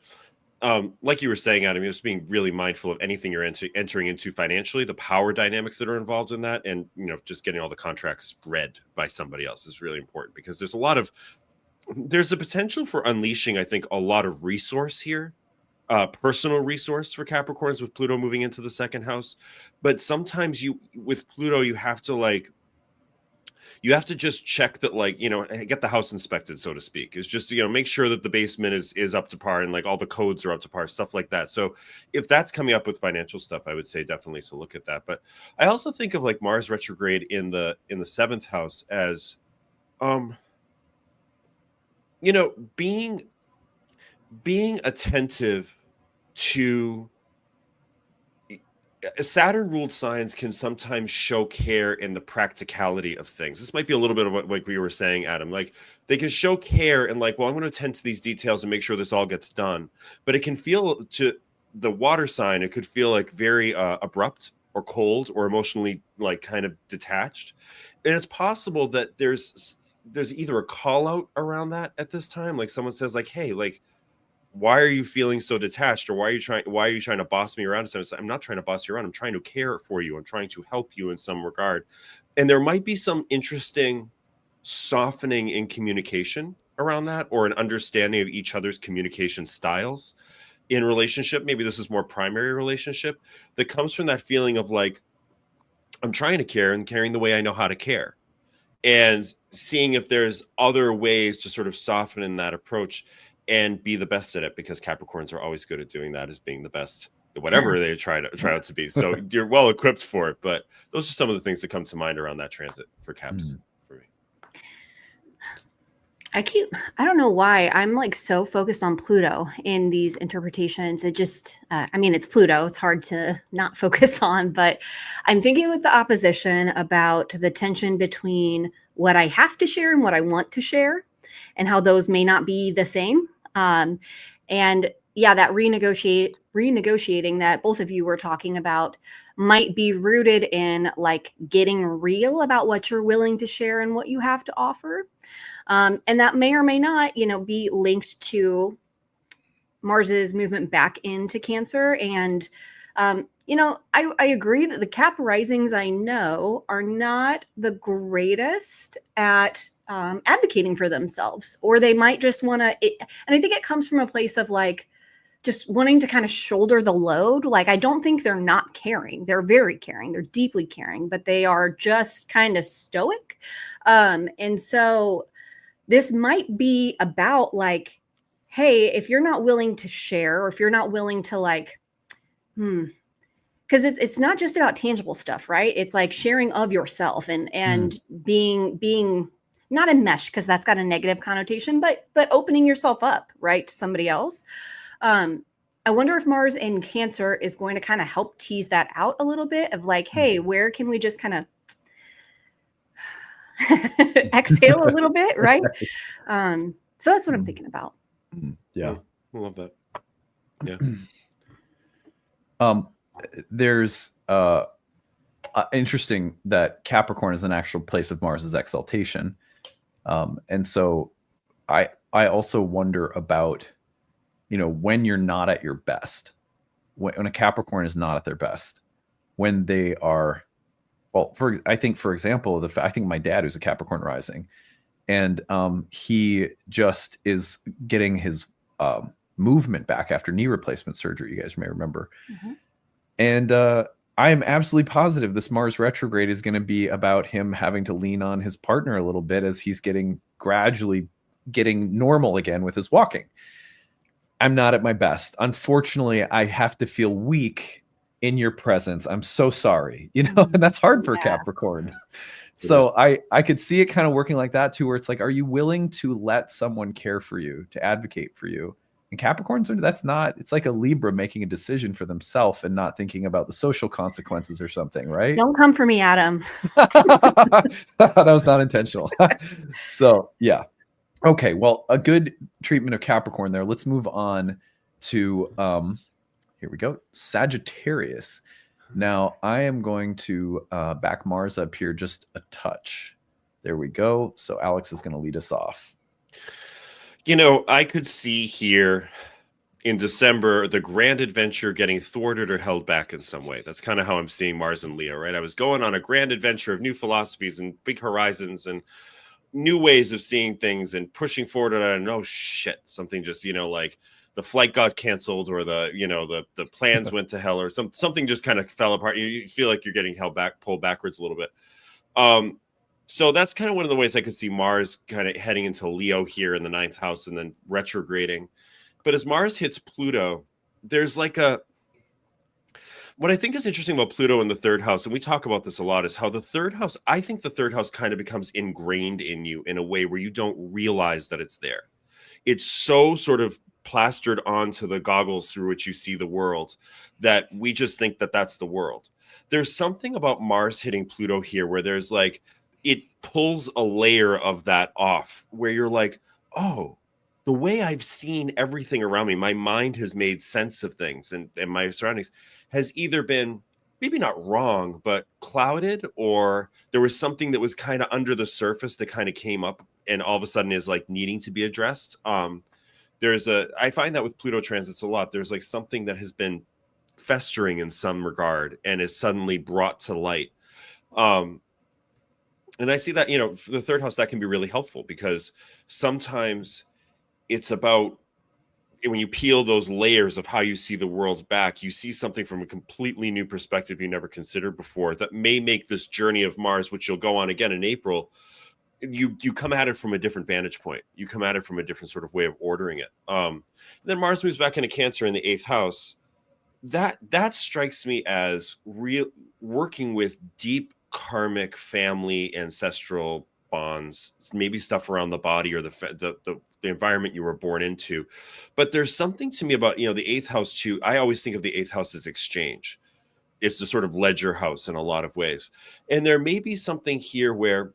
Like you were saying, Adam, just being really mindful of anything you're entering into financially, the power dynamics that are involved in that, and just getting all the contracts read by somebody else is really important, because there's a potential for unleashing, I think, a lot of resource here, personal resource for Capricorns with Pluto moving into the 2nd house. But sometimes with Pluto, you have to just check that, get the house inspected, so to speak. It's just, make sure that the basement is up to par and like all the codes are up to par, stuff like that. So if that's coming up with financial stuff, I would say definitely to look at that. But I also think of like Mars retrograde in the 7th house as, being attentive to Saturn-ruled signs can sometimes show care in the practicality of things. This might be a little bit of what like we were saying, Adam. Like they can show care and like, well, I'm going to attend to these details and make sure this all gets done. But it can feel to the water sign, it could feel like very abrupt or cold or emotionally like kind of detached. And it's possible that there's either a call out around that at this time. Like someone says like, hey, like, why are you feeling so detached, or why are you trying to boss me around? So I'm not trying to boss you around. I'm trying to care for you. I'm trying to help you in some regard. And there might be some interesting softening in communication around that, or an understanding of each other's communication styles in relationship. Maybe this is more primary relationship that comes from that feeling of like, I'm trying to care and caring the way I know how to care, and seeing if there's other ways to sort of soften in that approach and be the best at it, because Capricorns are always good at doing that, as being the best at whatever they try out to be. So you're well equipped for it. But those are some of the things that come to mind around that transit for Caps for me. I don't know why I'm like so focused on Pluto in these interpretations. It just, it's Pluto. It's hard to not focus on, but I'm thinking with the opposition about the tension between what I have to share and what I want to share, and how those may not be the same. And yeah, that renegotiating that both of you were talking about might be rooted in like getting real about what you're willing to share and what you have to offer. And that may or may not, be linked to Mars's movement back into Cancer. And, I agree that the Cap risings I know are not the greatest at advocating for themselves, or they might just want to, and I think it comes from a place of like just wanting to kind of shoulder the load. Like, I don't think they're not caring. They're very caring. They're deeply caring, but they are just kind of stoic. And so this might be about like, hey, if you're not willing to share, or if you're not willing to like, because it's not just about tangible stuff, right? It's like sharing of yourself and being not enmeshed, because that's got a negative connotation, but opening yourself up, right, to somebody else. I wonder if Mars in Cancer is going to kind of help tease that out a little bit of like, hey, where can we just kind of exhale a little bit, right? So that's what I'm thinking about. Yeah. I love that. Yeah. There's interesting that Capricorn is an actual place of Mars's exaltation. And so I also wonder about, when you're not at your best, when a Capricorn is not at their best, when they are, well, I think, for example, I think my dad, who's a Capricorn rising, and he just is getting his movement back after knee replacement surgery. You guys may remember. And I am absolutely positive this Mars retrograde is going to be about him having to lean on his partner a little bit as he's gradually getting normal again with his walking. I'm not at my best. Unfortunately, I have to feel weak in your presence. I'm so sorry, and that's hard for Capricorn. So I could see it kind of working like that too, where it's like, are you willing to let someone care for you, to advocate for you? And Capricorns, it's like a Libra making a decision for themselves and not thinking about the social consequences or something, right? Don't come for me, Adam. That was not intentional. So yeah. Okay, well, a good treatment of Capricorn there. Let's move on to, here we go, Sagittarius. Now, I am going to back Mars up here just a touch. There we go. So Alex is going to lead us off. I could see here in December the grand adventure getting thwarted or held back in some way. That's kind of how I'm seeing Mars and Leo, right? I was going on a grand adventure of new philosophies and big horizons and new ways of seeing things and pushing forward. And I know, shit, something just, like the flight got canceled, or the plans went to hell, or something just kind of fell apart. You feel like you're getting pulled backwards a little bit. So that's kind of one of the ways I could see Mars kind of heading into Leo here in the 9th house and then retrograding. But as Mars hits Pluto, there's like what I think is interesting about Pluto in the 3rd house, and we talk about this a lot, is how I think the 3rd house kind of becomes ingrained in you in a way where you don't realize that it's there. It's so sort of plastered onto the goggles through which you see the world that we just think that that's the world. There's something about Mars hitting Pluto here where there's like, it pulls a layer of that off where you're like, oh, the way I've seen everything around me, my mind has made sense of things, and my surroundings has either been maybe not wrong, but clouded, or there was something that was kind of under the surface that kind of came up and all of a sudden is like needing to be addressed. I find that with Pluto transits a lot. There's like something that has been festering in some regard and is suddenly brought to light. And I see that, for the 3rd house, that can be really helpful, because sometimes it's about, when you peel those layers of how you see the world back, you see something from a completely new perspective you never considered before that may make this journey of Mars, which you'll go on again in April, you come at it from a different vantage point. You come at it from a different sort of way of ordering it. Then Mars moves back into Cancer in the 8th house. That strikes me as real, working with deep karmic family ancestral bonds, maybe stuff around the body or the environment you were born into. But there's something to me about, the 8th house too. I always think of the 8th house as exchange. It's the sort of ledger house in a lot of ways. And there may be something here where,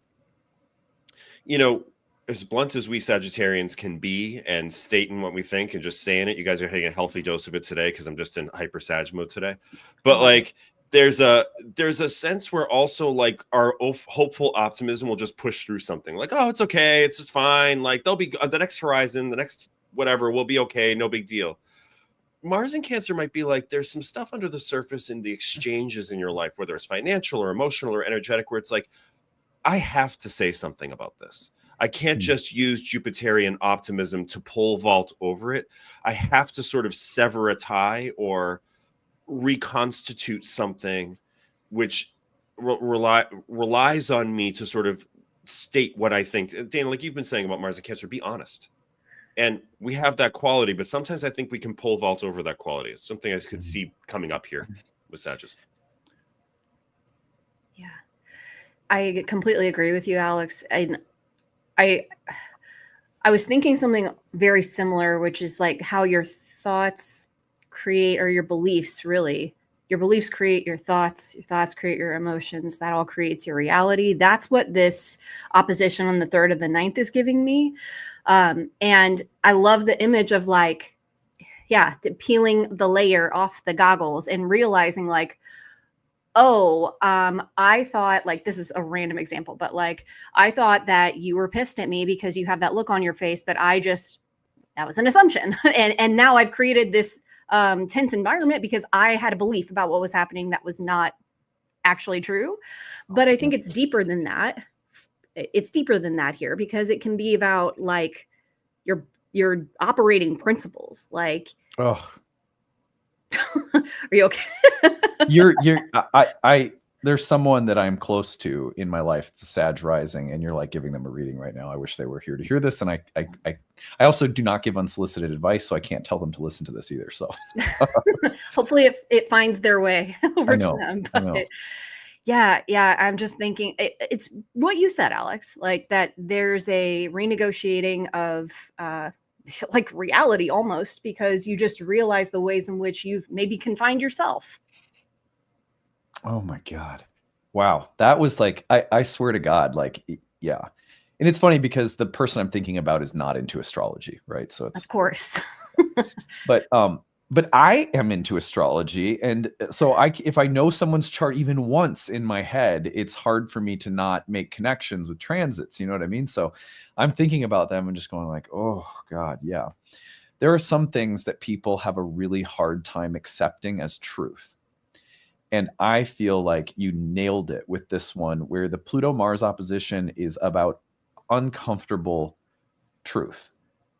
as blunt as we Sagittarians can be and stating what we think and just saying it, you guys are hitting a healthy dose of it today because I'm just in hyper Sag mode today. But like, there's a sense where also like our hopeful optimism will just push through something like, oh, it's okay, it's just fine, like they'll be on the next horizon, the next whatever will be okay, no big deal. Mars in Cancer might be like, there's some stuff under the surface in the exchanges in your life, whether it's financial or emotional or energetic, where it's like, I have to say something about this. I can't just use Jupiterian optimism to pole vault over it. I have to sort of sever a tie or reconstitute something which relies on me to sort of state what I think. Dana, like you've been saying about Mars and Cancer, be honest. And we have that quality, but sometimes I think we can pole vault over that quality. It's something I could see coming up here with Sagittarius. Yeah, I completely agree with you, Alex. And I was thinking something very similar, which is like how your thoughts create, or your beliefs really. Your beliefs create your thoughts create your emotions. That all creates your reality. That's what this opposition on the 3rd of the 9th is giving me. And I love the image of like, yeah, peeling the layer off the goggles and realizing like, oh, I thought, like, this is a random example, but like, I thought that you were pissed at me because you have that look on your face, but that was an assumption. And now I've created this tense environment because I had a belief about what was happening that was not actually true. But I think it's deeper than that. It's deeper than that here, because it can be about like your operating principles. Like, Oh, are you okay? there's someone that I'm close to in my life. It's a Sag rising, and you're like giving them a reading right now. I wish they were here to hear this. And I also do not give unsolicited advice, so I can't tell them to listen to this either. So hopefully it finds their way over to them. But yeah, I'm just thinking it's what you said, Alex, like that there's a renegotiating of like reality almost, because you just realize the ways in which you've maybe confined yourself. Oh my God. Wow. That was like, I swear to God, like, yeah. And it's funny because the person I'm thinking about is not into astrology, right? So it's, of course. but I am into astrology. And so if I know someone's chart even once in my head, it's hard for me to not make connections with transits. You know what I mean? So I'm thinking about them and just going like, oh God, yeah. There are some things that people have a really hard time accepting as truth. And I feel like you nailed it with this one, where the Pluto-Mars opposition is about uncomfortable truth,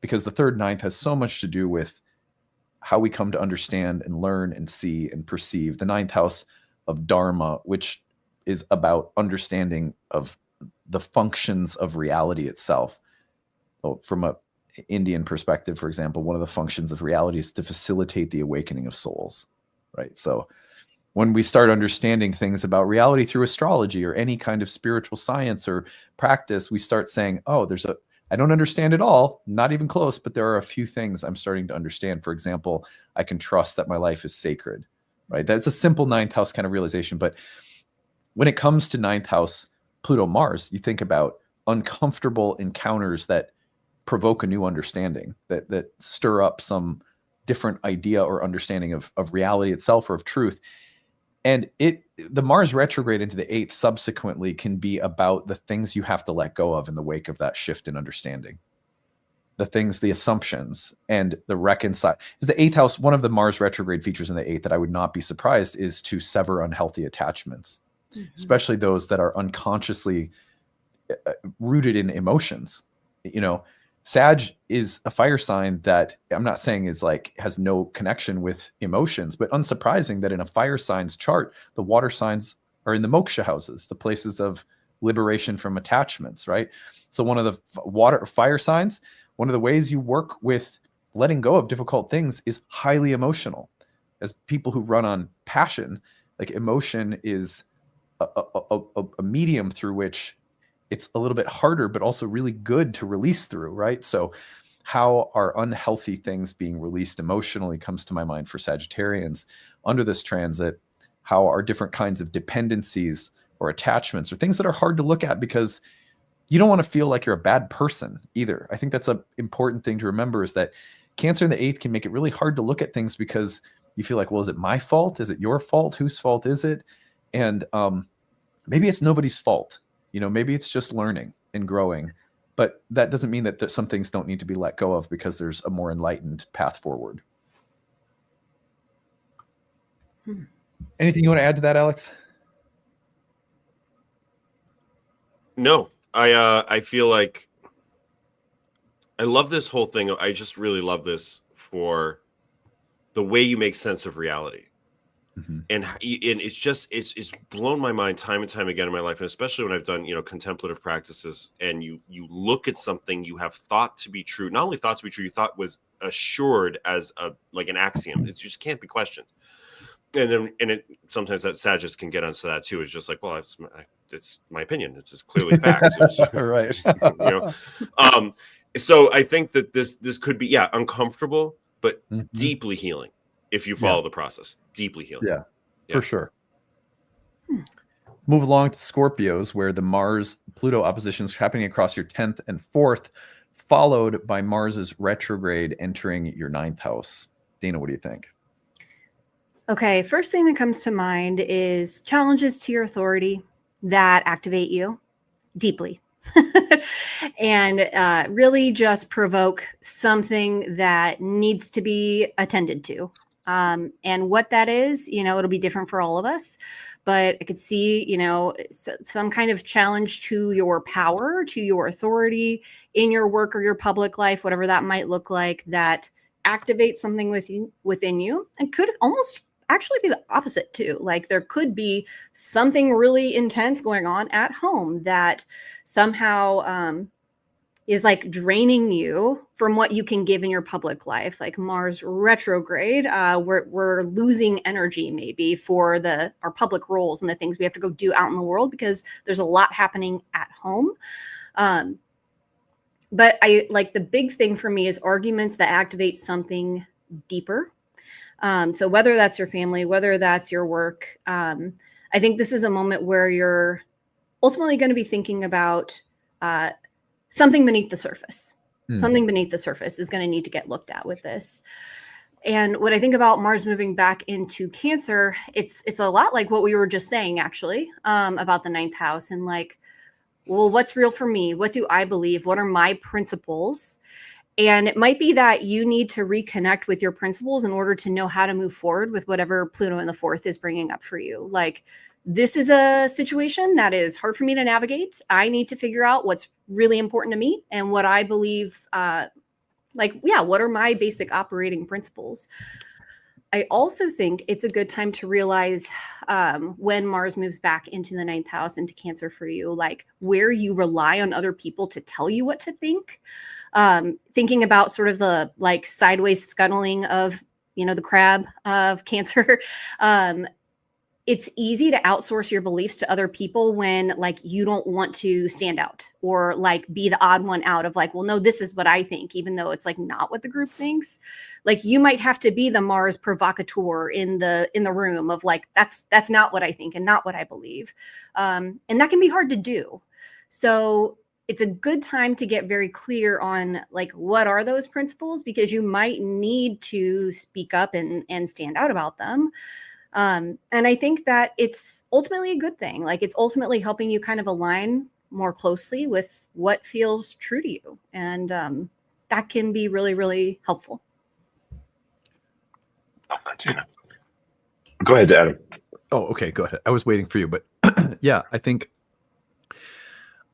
because the 3rd 9th has so much to do with how we come to understand and learn and see and perceive. The 9th house of Dharma, which is about understanding of the functions of reality itself. So from a Indian perspective, for example, one of the functions of reality is to facilitate the awakening of souls, right? So when we start understanding things about reality through astrology or any kind of spiritual science or practice, we start saying, oh, I don't understand it all, not even close, but there are a few things I'm starting to understand. For example, I can trust that my life is sacred, right? That's a simple 9th house kind of realization. But when it comes to 9th house Pluto-Mars, you think about uncomfortable encounters that provoke a new understanding, that stir up some different idea or understanding of reality itself or of truth. And the Mars retrograde into the 8th subsequently can be about the things you have to let go of in the wake of that shift in understanding. The things, the assumptions, and the reconcile. Is the 8th house, one of the Mars retrograde features in the 8th that I would not be surprised is to sever unhealthy attachments, especially those that are unconsciously rooted in emotions. You know, Sag is a fire sign that I'm not saying is like has no connection with emotions, but unsurprising that in a fire sign's chart, the water signs are in the moksha houses, the places of liberation from attachments, right? So one of the fire signs, one of the ways you work with letting go of difficult things is highly emotional. As people who run on passion, like emotion is a medium through which it's a little bit harder, but also really good to release through, right? So how are unhealthy things being released emotionally comes to my mind for Sagittarians under this transit. How are different kinds of dependencies or attachments or things that are hard to look at, because you don't want to feel like you're a bad person either. I think that's an important thing to remember, is that Cancer in the 8th can make it really hard to look at things because you feel like, well, is it my fault? Is it your fault? Whose fault is it? And maybe it's nobody's fault. You know, maybe it's just learning and growing, but that doesn't mean that some things don't need to be let go of because there's a more enlightened path forward. Anything you want to add to that, Alex? No, I feel like I love this whole thing. I just really love this for the way you make sense of reality. And it's blown my mind time and time again in my life, and especially when I've done, contemplative practices, and you look at something you have thought to be true, not only thought to be true, you thought was assured as an axiom. It just can't be questioned. And then sometimes that Sagittarius can get onto that too. It's just like, well, it's my opinion. It's just clearly fact. Right. So I think that this could be uncomfortable, but deeply healing. If you follow the process, deeply healing. Yeah, for sure. Move along to Scorpios, where the Mars-Pluto opposition is happening across your 10th and 4th, followed by Mars's retrograde entering your 9th house. Dana, what do you think? Okay, first thing that comes to mind is challenges to your authority that activate you deeply. And really just provoke something that needs to be attended to. And what that is, it'll be different for all of us, but I could see, some kind of challenge to your power, to your authority in your work or your public life, whatever that might look like, that activates something within you, and could almost actually be the opposite too. Like there could be something really intense going on at home that somehow, is like draining you from what you can give in your public life. Like Mars retrograde, we're losing energy maybe for our public roles and the things we have to go do out in the world because there's a lot happening at home. But the big thing for me is arguments that activate something deeper. So whether that's your family, whether that's your work, I think this is a moment where you're ultimately going to be thinking about something beneath the surface. Something beneath the surface is going to need to get looked at with this. And what I think about Mars moving back into Cancer, it's a lot like what we were just saying, actually, about the 9th house and well, what's real for me? What do I believe? What are my principles? And it might be that you need to reconnect with your principles in order to know how to move forward with whatever Pluto in the 4th is bringing up for you. Like, this is a situation that is hard for me to navigate. I need to figure out what's really important to me and what I believe, what are my basic operating principles? I also think it's a good time to realize when Mars moves back into the 9th house, into Cancer for you, like where you rely on other people to tell you what to think. Thinking about sort of the sideways scuttling of, the crab of Cancer. It's easy to outsource your beliefs to other people when you don't want to stand out or be the odd one out of well, no, this is what I think, even though it's not what the group thinks. You might have to be the Mars provocateur in the room of that's not what I think and not what I believe. And that can be hard to do. So it's a good time to get very clear on what are those principles, because you might need to speak up and stand out about them. And I think that it's ultimately a good thing. It's ultimately helping you kind of align more closely with what feels true to you. And that can be really, really helpful. Go ahead, Adam. Oh, okay. Go ahead. I was waiting for you, but yeah, I think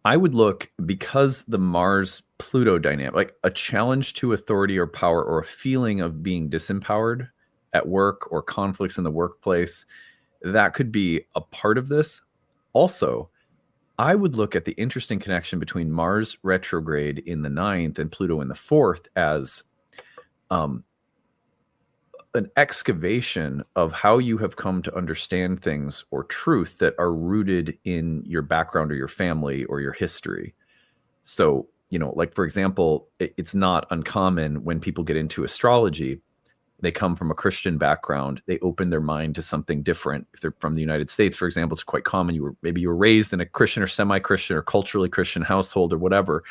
I would look, because the Mars-Pluto dynamic, a challenge to authority or power, or a feeling of being disempowered at work or conflicts in the workplace, that could be a part of this. Also, I would look at the interesting connection between Mars retrograde in the 9th and Pluto in the 4th as an excavation of how you have come to understand things or truth that are rooted in your background or your family or your history. So, for example, it's not uncommon when people get into astrology, they come from a Christian background, they open their mind to something different. If they're from the United States, for example, it's quite common. Maybe you were raised in a Christian or semi-Christian or culturally Christian household or whatever.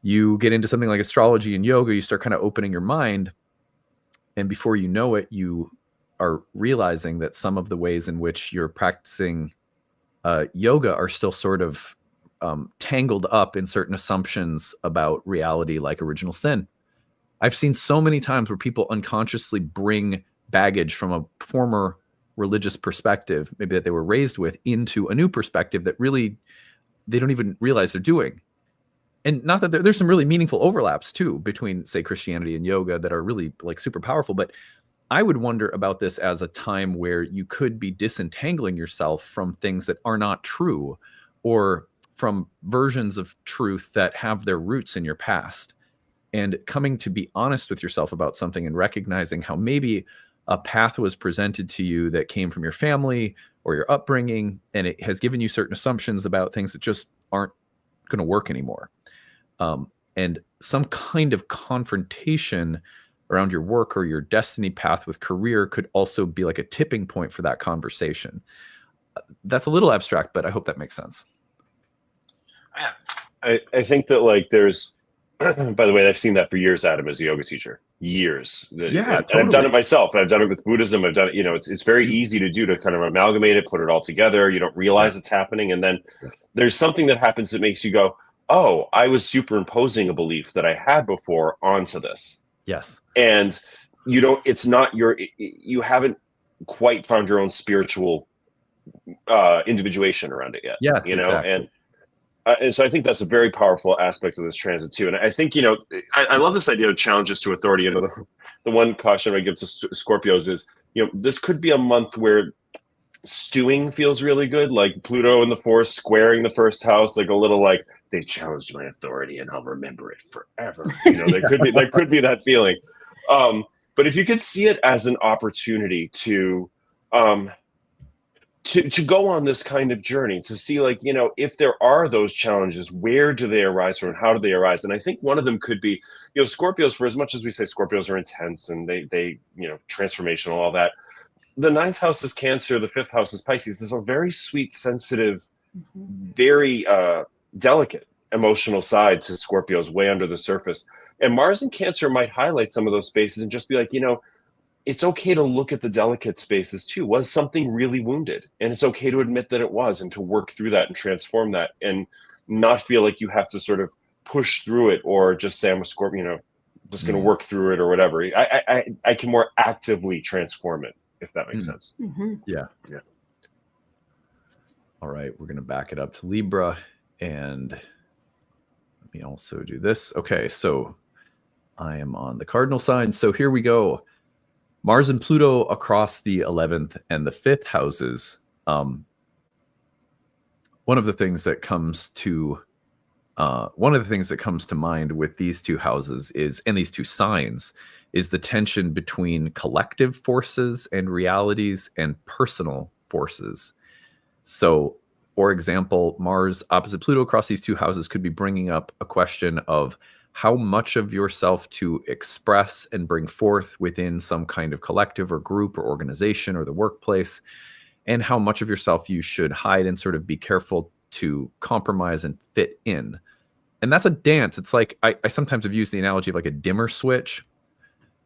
You get into something like astrology and yoga, you start kind of opening your mind. And before you know it, you are realizing that some of the ways in which you're practicing yoga are still sort of tangled up in certain assumptions about reality, like original sin. I've seen so many times where people unconsciously bring baggage from a former religious perspective, maybe that they were raised with, into a new perspective that really they don't even realize they're doing. and not that there's some really meaningful overlaps too between, say, Christianity and yoga that are really like super powerful. But I would wonder about this as a time where you could be disentangling yourself from things that are not true, or from versions of truth that have their roots in your past, and coming to be honest with yourself about something and recognizing how maybe a path was presented to you that came from your family or your upbringing, and it has given you certain assumptions about things that just aren't going to work anymore. And some kind of confrontation around your work or your destiny path with career could also be like a tipping point for that conversation. That's a little abstract, but I hope that makes sense. I think that like there's, by the way, I've seen that for years, Adam, as a yoga teacher, years. Yeah, and I've done it myself. I've done it with Buddhism. I've done it, it's very easy to do, to kind of amalgamate it, put it all together. You don't realize it's happening. And then there's something that happens that makes you go, oh, I was superimposing a belief that I had before onto this. Yes. And it's not you haven't quite found your own spiritual individuation around it yet. Yeah, exactly. And so I think that's a very powerful aspect of this transit too. And I think, I love this idea of challenges to authority. The one caution I give to Scorpios is, this could be a month where stewing feels really good, like Pluto in the fourth squaring the first house, like a little like, they challenged my authority and I'll remember it forever. There could be that feeling. But if you could see it as an opportunity to go on this kind of journey, to see like, if there are those challenges, where do they arise from and how do they arise? And I think one of them could be, Scorpios, for as much as we say Scorpios are intense and they transformational, all that, the 9th house is Cancer, the 5th house is Pisces. There's a very sweet, sensitive, very delicate emotional side to Scorpios way under the surface. And Mars in Cancer might highlight some of those spaces and just be like, it's okay to look at the delicate spaces too. Was something really wounded? And it's okay to admit that it was, and to work through that and transform that, and not feel like you have to sort of push through it or just say, I'm a Scorpio, just going to work through it or whatever. I can more actively transform it, if that makes sense. Yeah. All right. We're going to back it up to Libra, and let me also do this. Okay. So I am on the cardinal sign. So here we go. Mars and Pluto across the 11th and the 5th houses. One of the things that comes to mind with these two houses and these two signs is the tension between collective forces and realities and personal forces. So, for example, Mars opposite Pluto across these two houses could be bringing up a question of how much of yourself to express and bring forth within some kind of collective or group or organization or the workplace, and how much of yourself you should hide and sort of be careful to compromise and fit in. And that's a dance. It's like, I sometimes have used the analogy of like a dimmer switch,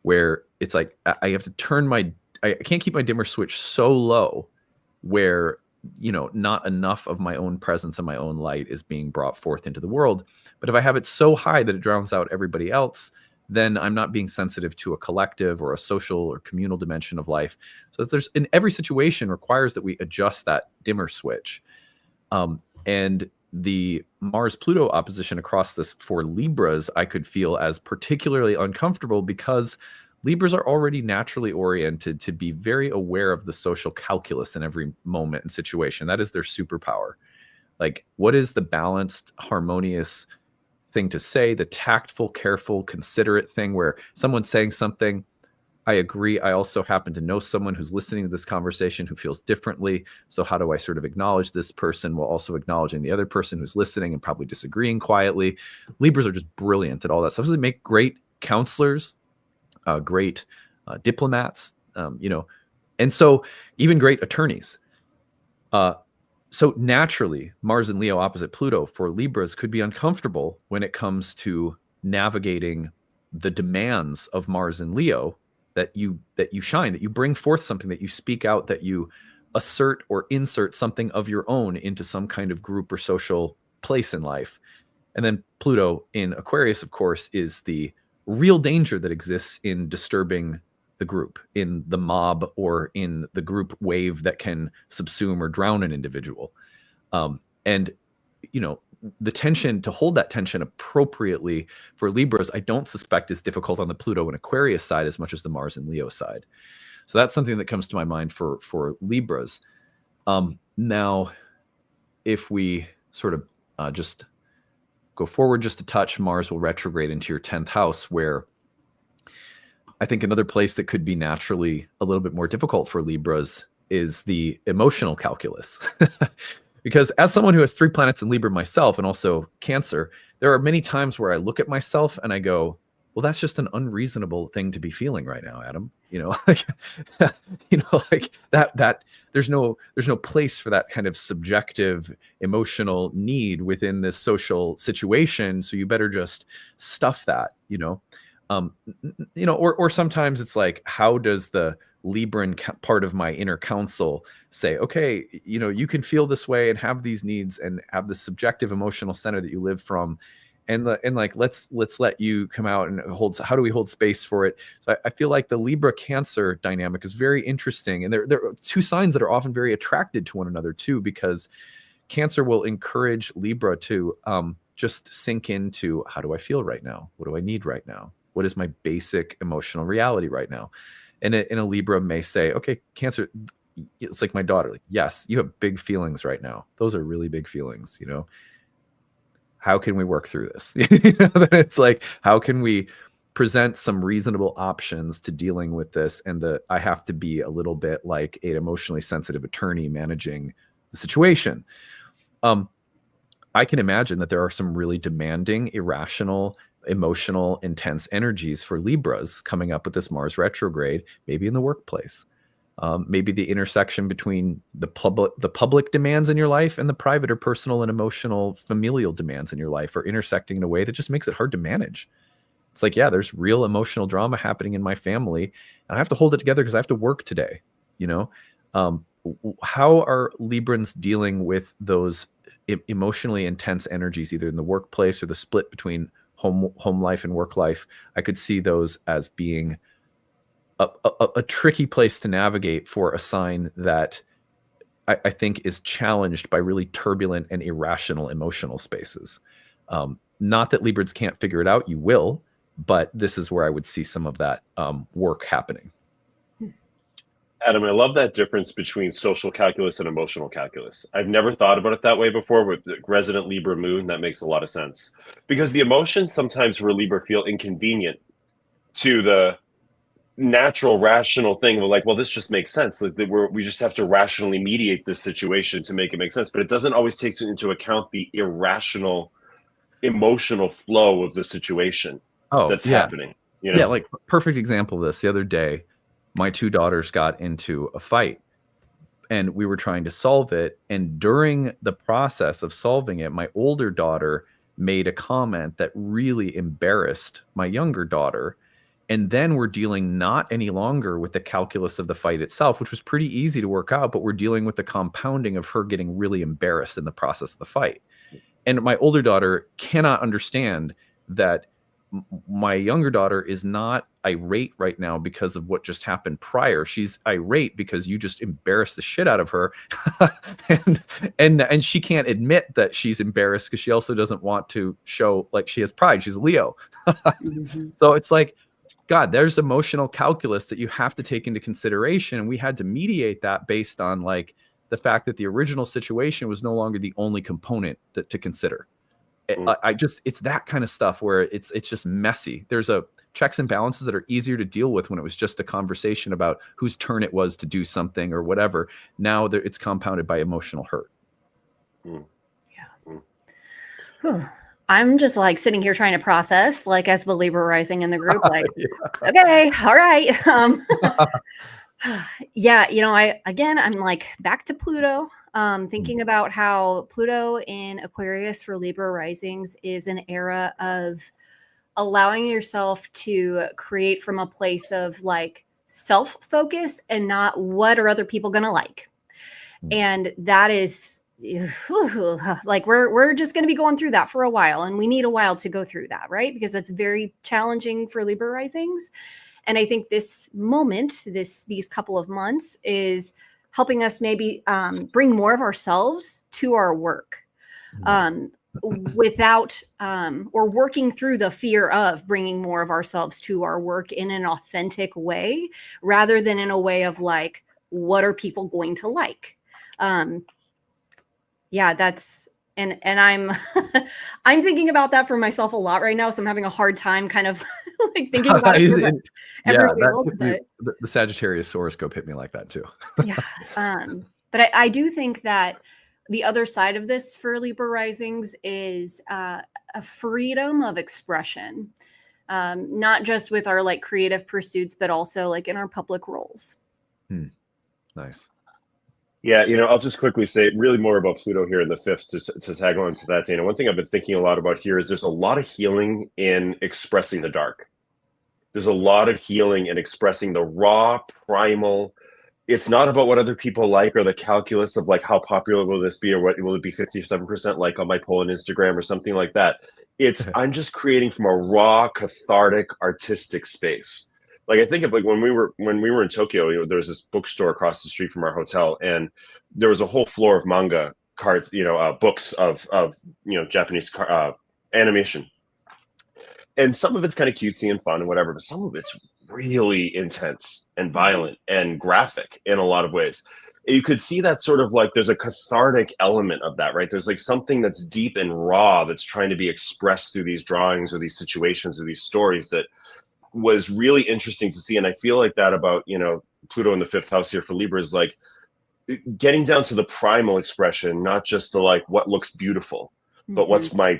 where it's like I have to turn I can't keep my dimmer switch so low where, not enough of my own presence and my own light is being brought forth into the world. But if I have it so high that it drowns out everybody else, then I'm not being sensitive to a collective or a social or communal dimension of life. So in every situation requires that we adjust that dimmer switch. And the Mars-Pluto opposition across this for Libras, I could feel as particularly uncomfortable because Libras are already naturally oriented to be very aware of the social calculus in every moment and situation. That is their superpower. Like, what is the balanced, harmonious thing to say, the tactful, careful, considerate thing where someone's saying something, I agree. I also happen to know someone who's listening to this conversation who feels differently. So how do I sort of acknowledge this person while also acknowledging the other person who's listening and probably disagreeing quietly? Libras are just brilliant at all that stuff. So they make great counselors, great diplomats, and so even great attorneys. So naturally, Mars and Leo opposite Pluto for Libras could be uncomfortable when it comes to navigating the demands of Mars and Leo, that you shine, that you bring forth something, that you speak out, that you assert or insert something of your own into some kind of group or social place in life. And then Pluto in Aquarius, of course, is the real danger that exists in disturbing the group, in the mob, or in the group wave that can subsume or drown an individual. And the tension, to hold that tension appropriately for Libras, I don't suspect is difficult on the Pluto and Aquarius side as much as the Mars and Leo side. So that's something that comes to my mind for Libras. Now, if we sort of just go forward just a touch, Mars will retrograde into your 10th house, where I think another place that could be naturally a little bit more difficult for Libras is the emotional calculus. Because as someone who has 3 planets in Libra myself, and also Cancer, there are many times where I look at myself and I go, well, that's just an unreasonable thing to be feeling right now, Adam. Like, like that there's no place for that kind of subjective emotional need within this social situation. So you better just stuff that, or sometimes it's like, how does the Libran part of my inner counsel say, okay, you can feel this way and have these needs and have the subjective emotional center that you live from. And like, let's let you come out and how do we hold space for it? So I feel like the Libra Cancer dynamic is very interesting. And there are 2 signs that are often very attracted to one another too, because Cancer will encourage Libra to just sink into, how do I feel right now? What do I need right now? What is my basic emotional reality right now? And a Libra may say, okay, Cancer, it's like my daughter. Like, yes, you have big feelings right now. Those are really big feelings, How can we work through this? It's like, how can we present some reasonable options to dealing with this? And I have to be a little bit like an emotionally sensitive attorney managing the situation. I can imagine that there are some really demanding, irrational, emotional, intense energies for Libras coming up with this Mars retrograde, maybe in the workplace. Maybe the intersection between the public demands in your life and the private or personal and emotional familial demands in your life are intersecting in a way that just makes it hard to manage. It's like, yeah, there's real emotional drama happening in my family, and I have to hold it together because I have to work today. How are Librans dealing with those emotionally intense energies, either in the workplace or the split between home life and work life? I could see those as being a tricky place to navigate for a sign that I think is challenged by really turbulent and irrational emotional spaces. Not that Librans can't figure it out, you will, but this is where I would see some of that work happening. Adam, I love that difference between social calculus and emotional calculus. I've never thought about it that way before. With the resident Libra moon, that makes a lot of sense. Because the emotions sometimes for Libra feel inconvenient to the natural, rational thing of like, well, this just makes sense. Like we just have to rationally mediate this situation to make it make sense. But it doesn't always take into account the irrational, emotional flow of the situation that's happening. Yeah, like perfect example of this. The other day, my 2 daughters got into a fight and we were trying to solve it. And during the process of solving it, my older daughter made a comment that really embarrassed my younger daughter. And then we're dealing not any longer with the calculus of the fight itself, which was pretty easy to work out, but we're dealing with the compounding of her getting really embarrassed in the process of the fight. And my older daughter cannot understand that my younger daughter is not irate right now because of what just happened prior. She's irate because you just embarrassed the shit out of her. and she can't admit that she's embarrassed because she also doesn't want to show like she has pride. She's a Leo. So it's like, God, there's emotional calculus that you have to take into consideration. And we had to mediate that based on like the fact that the original situation was no longer the only component to consider. It's that kind of stuff where it's just messy. There's a checks and balances that are easier to deal with when it was just a conversation about whose turn it was to do something or whatever. Now it's compounded by emotional hurt. Yeah. I'm just like sitting here trying to process, like as the Libra rising in the group, like, okay, all right. Yeah, I'm like back to Pluto, thinking about how Pluto in Aquarius for Libra risings is an era of allowing yourself to create from a place of like self-focus and not what are other people going to like. And that is like we're just going to be going through that for a while, and we need a while to go through that, right? Because that's very challenging for Libra risings. And I think this moment, these couple of months is helping us maybe bring more of ourselves to our work. without or working through the fear of bringing more of ourselves to our work in an authentic way, rather than in a way of like, what are people going to like? Yeah, that's, and I'm I'm thinking about that for myself a lot right now, so I'm having a hard time kind of like thinking about it for everybody else, the Sagittarius horoscope hit me like that too. Yeah. But I do think that the other side of this for Libra risings is a freedom of expression, not just with our like creative pursuits, but also like in our public roles. Nice. Yeah, I'll just quickly say really more about Pluto here in the fifth to tag on to that, Dana. One thing I've been thinking a lot about here is there's a lot of healing in expressing the dark. There's a lot of healing in expressing the raw, primal. It's not about what other people like or the calculus of like how popular will this be or what will it be 57% like on my poll on Instagram or something like that. It's I'm just creating from a raw, cathartic, artistic space. Like I think of like when we were in Tokyo, there was this bookstore across the street from our hotel, and there was a whole floor of manga cards, books of Japanese animation, and some of it's kind of cutesy and fun and whatever, but some of it's really intense and violent and graphic in a lot of ways. You could see that sort of like there's a cathartic element of that, right? There's like something that's deep and raw that's trying to be expressed through these drawings or these situations or these stories that was really interesting to see. And I feel like that about, Pluto in the fifth house here for Libra is like getting down to the primal expression, not just the like what looks beautiful, but what's my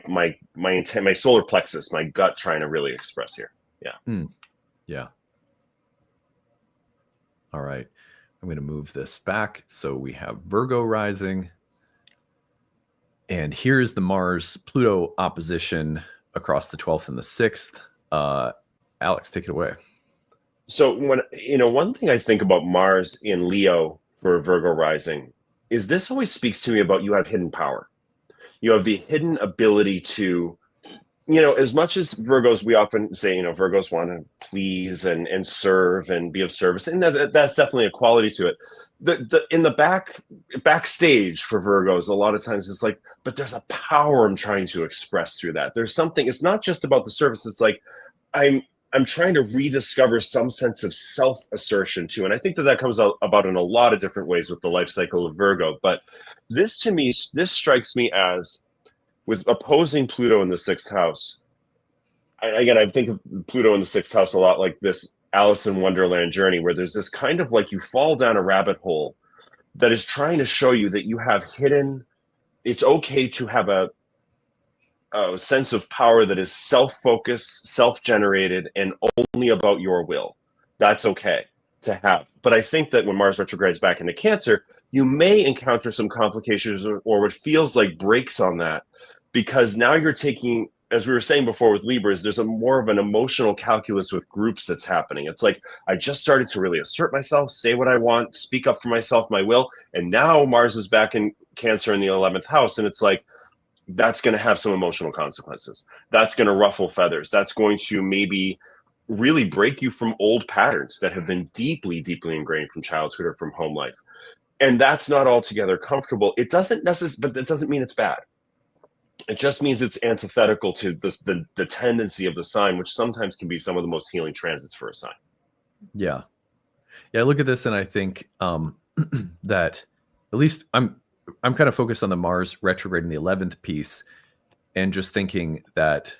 intent, my solar plexus, my gut trying to really express here. Yeah. Yeah. All right. I'm going to move this back. So we have Virgo rising. And here's the Mars-Pluto opposition across the 12th and the 6th. Alex, take it away. So one thing I think about Mars in Leo for Virgo rising is this always speaks to me about you have hidden power. You have the hidden ability to, as much as Virgos, we often say, Virgos want to please and serve and be of service. And that's definitely a quality to it. In the backstage for Virgos, a lot of times it's like, but there's a power I'm trying to express through that. There's something, it's not just about the service. It's like, I'm trying to rediscover some sense of self-assertion too. And I think that comes out about in a lot of different ways with the life cycle of Virgo. But this strikes me as, with opposing Pluto in the sixth house, I think of Pluto in the sixth house a lot like this Alice in Wonderland journey, where there's this kind of like you fall down a rabbit hole that is trying to show you that you have hidden, it's okay to have a sense of power that is self-focused, self-generated, and only about your will. That's okay to have. But I think that when Mars retrogrades back into Cancer, you may encounter some complications or what feels like breaks on that, because now you're taking, as we were saying before with Libras, there's a more of an emotional calculus with groups that's happening. It's like, I just started to really assert myself, say what I want, speak up for myself, my will, and now Mars is back in Cancer in the 11th house, and it's like, that's going to have some emotional consequences. That's going to ruffle feathers. That's going to maybe really break you from old patterns that have been deeply, deeply ingrained from childhood or from home life. And that's not altogether comfortable. It doesn't necessarily, but it doesn't mean it's bad. It just means it's antithetical to the tendency of the sign, which sometimes can be some of the most healing transits for a sign. Yeah. Yeah. I look at this and I think that at least I'm kind of focused on the Mars retrograde in the 11th piece, and just thinking that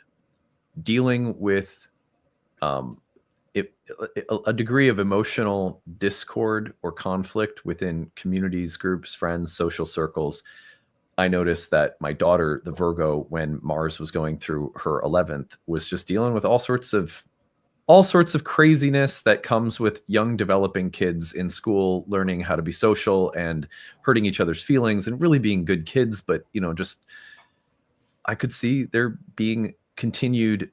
dealing with a degree of emotional discord or conflict within communities, groups, friends, social circles. I noticed that my daughter, the Virgo, when Mars was going through her 11th, was just dealing with all sorts of craziness that comes with young developing kids in school, learning how to be social and hurting each other's feelings and really being good kids. But, just I could see there being continued,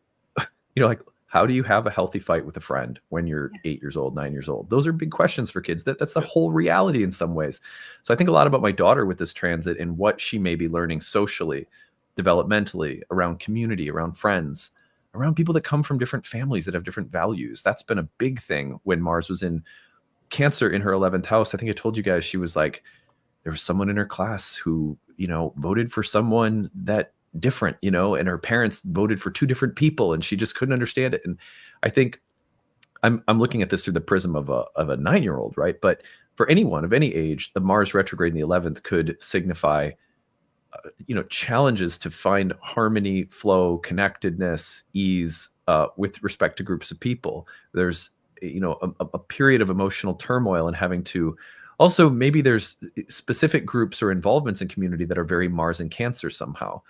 like, how do you have a healthy fight with a friend when you're 8 years old, 9 years old? Those are big questions for kids. That's the whole reality in some ways. So I think a lot about my daughter with this transit and what she may be learning socially, developmentally, around community, around friends, around people that come from different families that have different values. That's been a big thing when Mars was in Cancer in her 11th house. I think I told you guys, she was like, there was someone in her class who, voted for someone that different, you know, and her parents voted for two different people and she just couldn't understand it. And I think I'm looking at this through the prism of a 9-year-old, right? But for anyone of any age, the Mars retrograde in the 11th could signify, you know, challenges to find harmony, flow, connectedness, ease with respect to groups of people. There's, you know, a period of emotional turmoil and having to also, maybe there's specific groups or involvements in community that are very Mars and Cancer somehow,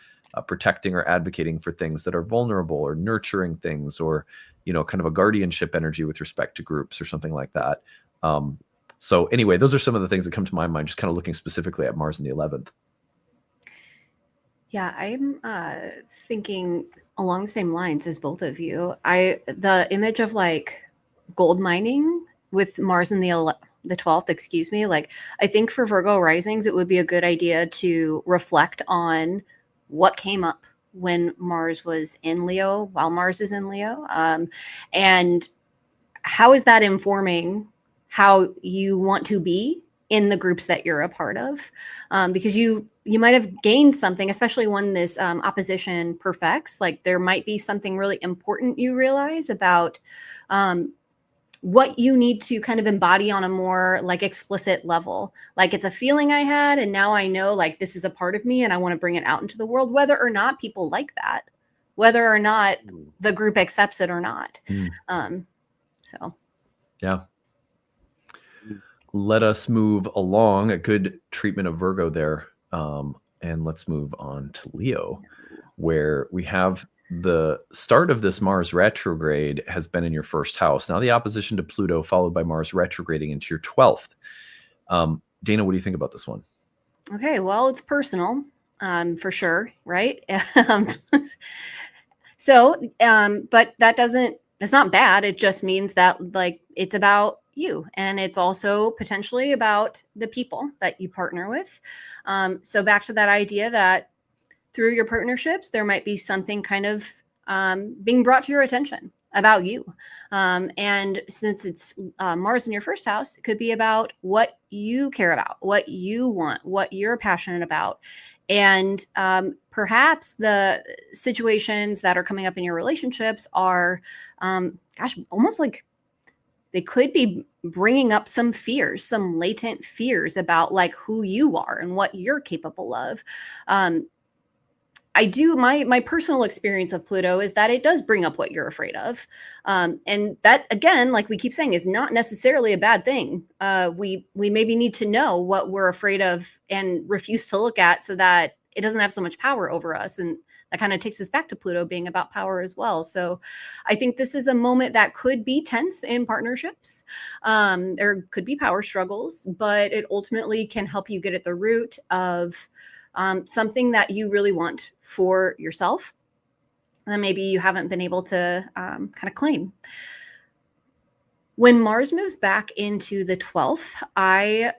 protecting or advocating for things that are vulnerable or nurturing things, or, you know, kind of a guardianship energy with respect to groups or something like that. So anyway, those are some of the things that come to my mind, just kind of looking specifically at Mars in the 11th. Yeah, I'm thinking along the same lines as both of you. The image of like gold mining with Mars in the 12th, excuse me. Like, I think for Virgo risings, it would be a good idea to reflect on what came up when Mars was in Leo, while Mars is in Leo. And how is that informing how you want to be in the groups that you're a part of? Because you might have gained something, especially when this opposition perfects. Like, there might be something really important you realize about what you need to kind of embody on a more like explicit level. Like, it's a feeling I had, and now I know like this is a part of me and I want to bring it out into the world, whether or not people like that, whether or not the group accepts it or not. So yeah. Let us move along. A good treatment of Virgo there. And let's move on to Leo, where we have the start of this Mars retrograde has been in your first house. Now the opposition to Pluto, followed by Mars retrograding into your 12th. Dana, what do you think about this one? Okay, well, it's personal, for sure, right? But that's not bad. It just means that like it's about you, and it's also potentially about the people that you partner with. So back to that idea that through your partnerships, there might be something kind of being brought to your attention about you. And since it's Mars in your first house, it could be about what you care about, what you want, what you're passionate about. And perhaps the situations that are coming up in your relationships are, almost like they could be bringing up some fears, some latent fears about like who you are and what you're capable of. My personal experience of Pluto is that it does bring up what you're afraid of. And that, again, like we keep saying, is not necessarily a bad thing. We maybe need to know what we're afraid of and refuse to look at so that it doesn't have so much power over us. And that kind of takes us back to Pluto being about power as well. So I think this is a moment that could be tense in partnerships. There could be power struggles, but it ultimately can help you get at the root of something that you really want for yourself, and maybe you haven't been able to kind of claim. When Mars moves back into the 12th, I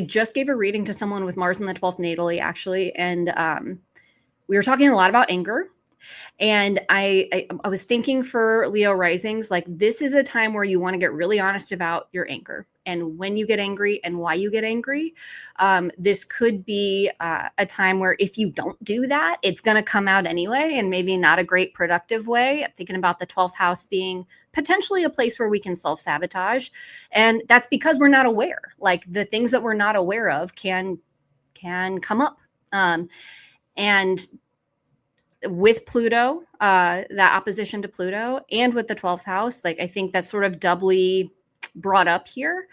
just gave a reading to someone with Mars in the 12th natally, actually, and we were talking a lot about anger. And I was thinking for Leo risings, like this is a time where you want to get really honest about your anger and when you get angry and why you get angry. This could be a time where if you don't do that, it's going to come out anyway, and maybe not a great productive way. I'm thinking about the 12th house being potentially a place where we can self-sabotage. And that's because we're not aware. Like the things that we're not aware of can come up. And with Pluto, that opposition to Pluto, and with the 12th house, like I think that's sort of doubly brought up here.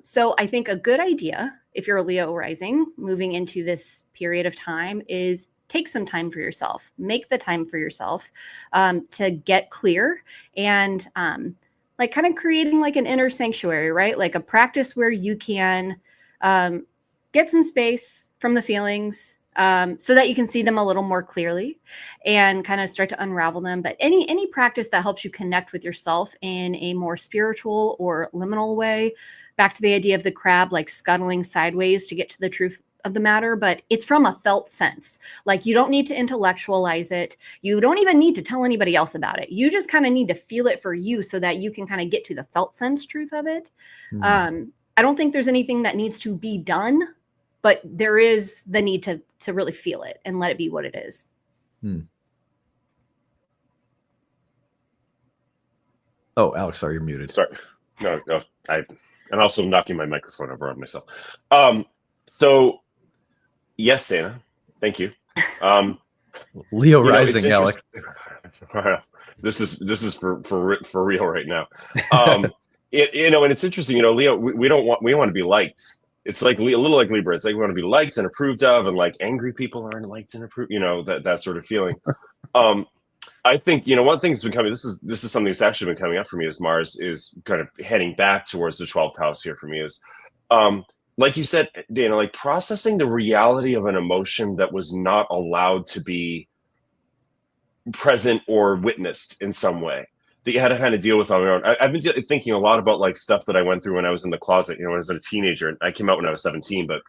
So I think a good idea, if you're a Leo rising, moving into this period of time, is take some time for yourself. Make the time for yourself to get clear and like kind of creating like an inner sanctuary, right? Like a practice where you can get some space from the feelings, so that you can see them a little more clearly and kind of start to unravel them. But any practice that helps you connect with yourself in a more spiritual or liminal way, back to the idea of the crab, like scuttling sideways to get to the truth of the matter, but it's from a felt sense. Like you don't need to intellectualize it. You don't even need to tell anybody else about it. You just kind of need to feel it for you so that you can kind of get to the felt sense truth of it. I don't think there's anything that needs to be done, but there is the need to really feel it and let it be what it is. Hmm. Oh, Alex, sorry, you're muted. Sorry. No, I'm also knocking my microphone over on myself. So yes, Dana, thank you. Leo You know, it's rising, Alex. This is for real right now. You know, and it's interesting. You know, Leo, we want to be liked. It's like a little like Libra. It's like we want to be liked and approved of, and like angry people aren't liked and approved. You know, that sort of feeling. I think, you know, one thing's been coming. This is something that's actually been coming up for me as Mars is kind of heading back towards the 12th house here for me. Is like you said, Dana, like processing the reality of an emotion that was not allowed to be present or witnessed in some way, that you had to kind of deal with on your own. I've been thinking a lot about like stuff that I went through when I was in the closet, you know, when I was a teenager. And I came out when I was 17, but